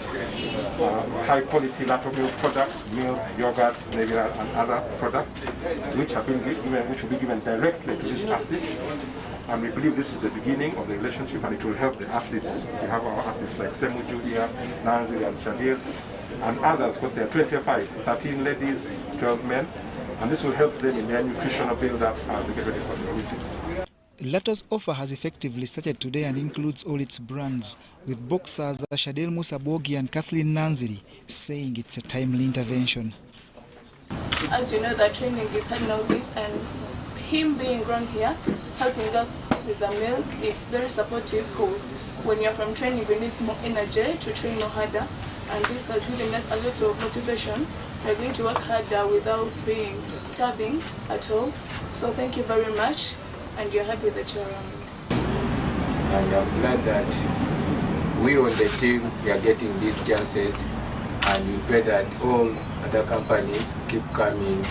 high-quality Lato Milk products, milk, yogurt, and other products, which will be given directly to these athletes. And we believe this is the beginning of the relationship, and it will help the athletes. We have our athletes like Semu Julia, Nanzi, and Shadir, and others, because there are 25, 13 ladies, 12 men, and this will help them in their nutritional build-up as they get ready for the Olympics. Lato's offer has effectively started today and includes all its brands, with boxers Shadil Musabogi and Kathleen Nanziri saying it's a timely intervention. As you know, that training is Signologist, and him being grown here, helping us with the milk, it's very supportive because when you're from training, you need more energy to train more harder. And this has given us a lot of motivation. We're going to work harder without being starving at all. So thank you very much, and you're happy that you're around. And I'm glad that we on the team, we are getting these chances, and we pray that all other companies keep coming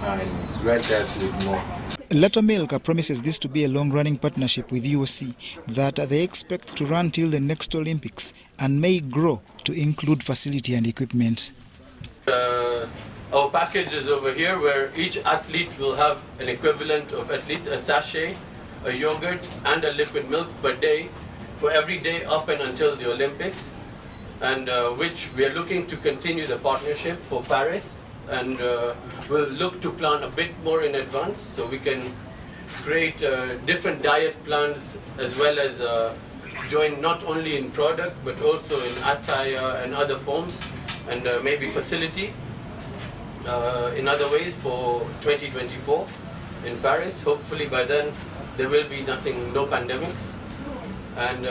and grant us with more. Lato Milk promises this to be a long-running partnership with UOC that they expect to run till the next Olympics and may grow to include facility and equipment. Our package is over here, where each athlete will have an equivalent of at least a sachet, a yogurt and a liquid milk per day for every day up and until the Olympics, and which we are looking to continue the partnership for Paris. And we'll look to plan a bit more in advance so we can create different diet plans, as well as join not only in product but also in attire and other forms, and maybe facility in other ways for 2024 in Paris. Hopefully by then there will be no pandemics, and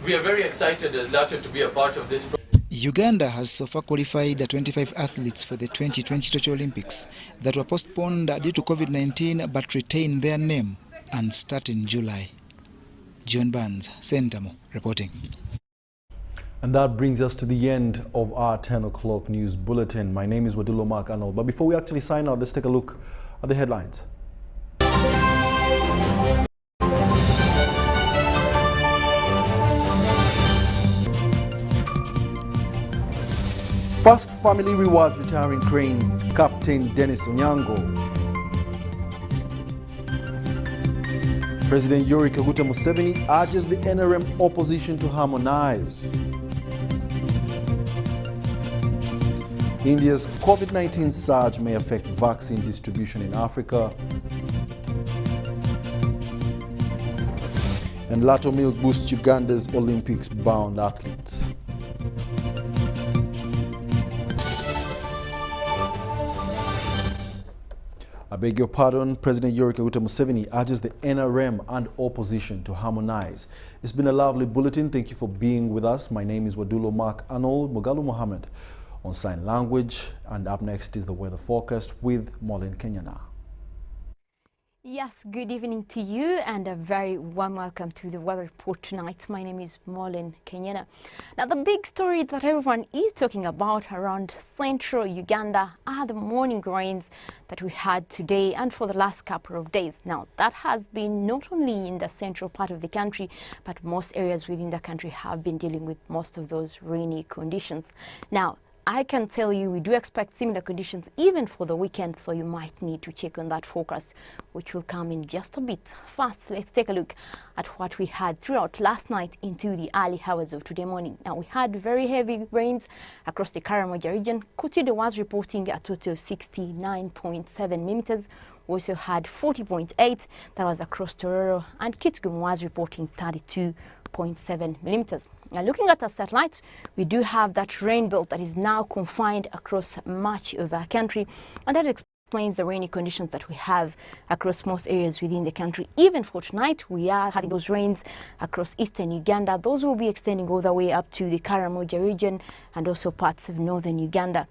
we are very excited as Lato to be a part of this program. Uganda has so far qualified 25 athletes for the 2020 Tokyo Olympics that were postponed due to COVID-19 but retain their name and start in July. John Barnes, Sentamo, reporting. And that brings us to the end of our 10 o'clock news bulletin. My name is Wadulo Arnold. But before we actually sign out, let's take a look at the headlines. First family rewards retiring Cranes Captain Dennis Onyango. President Yoweri Kaguta Museveni urges the NRM opposition to harmonize. India's COVID-19 surge may affect vaccine distribution in Africa. And Lato Milk boosts Uganda's Olympics-bound athletes. I beg your pardon, President Yoweri Kaguta Museveni urges the NRM and opposition to harmonize. It's been a lovely bulletin. Thank you for being with us. My name is Wadulo Arnold, Mugalu Mohammed on sign language. And up next is the weather forecast with Molin Kenyana. Yes, good evening to you and a very warm welcome to the weather report tonight. My name is Molin Kenyana. Now, the big story that everyone is talking about around central Uganda are the morning rains that we had today and for the last couple of days. Now, that has been not only in the central part of the country, but most areas within the country have been dealing with most of those rainy conditions. Now, I can tell you we do expect similar conditions even for the weekend, so you might need to check on that forecast, which will come in just a bit. First, let's take a look at what we had throughout last night into the early hours of today morning. Now, we had very heavy rains across the Karamoja region. Kutudo was reporting a total of 69.7 millimeters. We also had 40.8 that was across Tororo, and Kitgum was reporting 32.7 millimeters. Now, looking at our satellite, we do have that rain belt that is now confined across much of our country, and that explains the rainy conditions that we have across most areas within the country. Even for tonight, we are having those rains across eastern Uganda. Those will be extending all the way up to the Karamoja region and also parts of northern Uganda.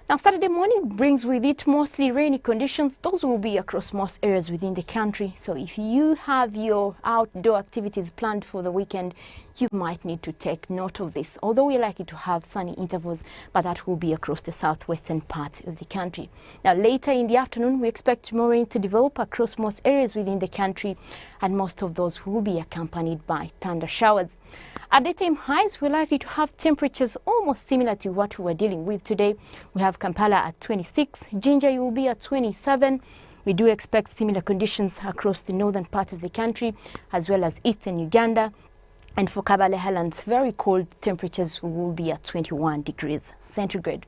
Now, Saturday morning brings with it mostly rainy conditions. Those will be across most areas within the country. So if you have your outdoor activities planned for the weekend, you might need to take note of this. Although we're likely to have sunny intervals, but that will be across the southwestern part of the country. Now, later in the afternoon, we expect more rain to develop across most areas within the country, and most of those will be accompanied by thunder showers. At daytime highs, we're likely to have temperatures almost similar to what we were dealing with today. We have Kampala at 26, Jinja will be at 27. We do expect similar conditions across the northern part of the country, as well as eastern Uganda. And for Kabale Highlands, very cold temperatures will be at 21 degrees centigrade.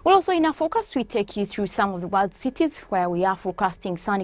Well, also in our forecast, we take you through some of the world cities where we are forecasting sunny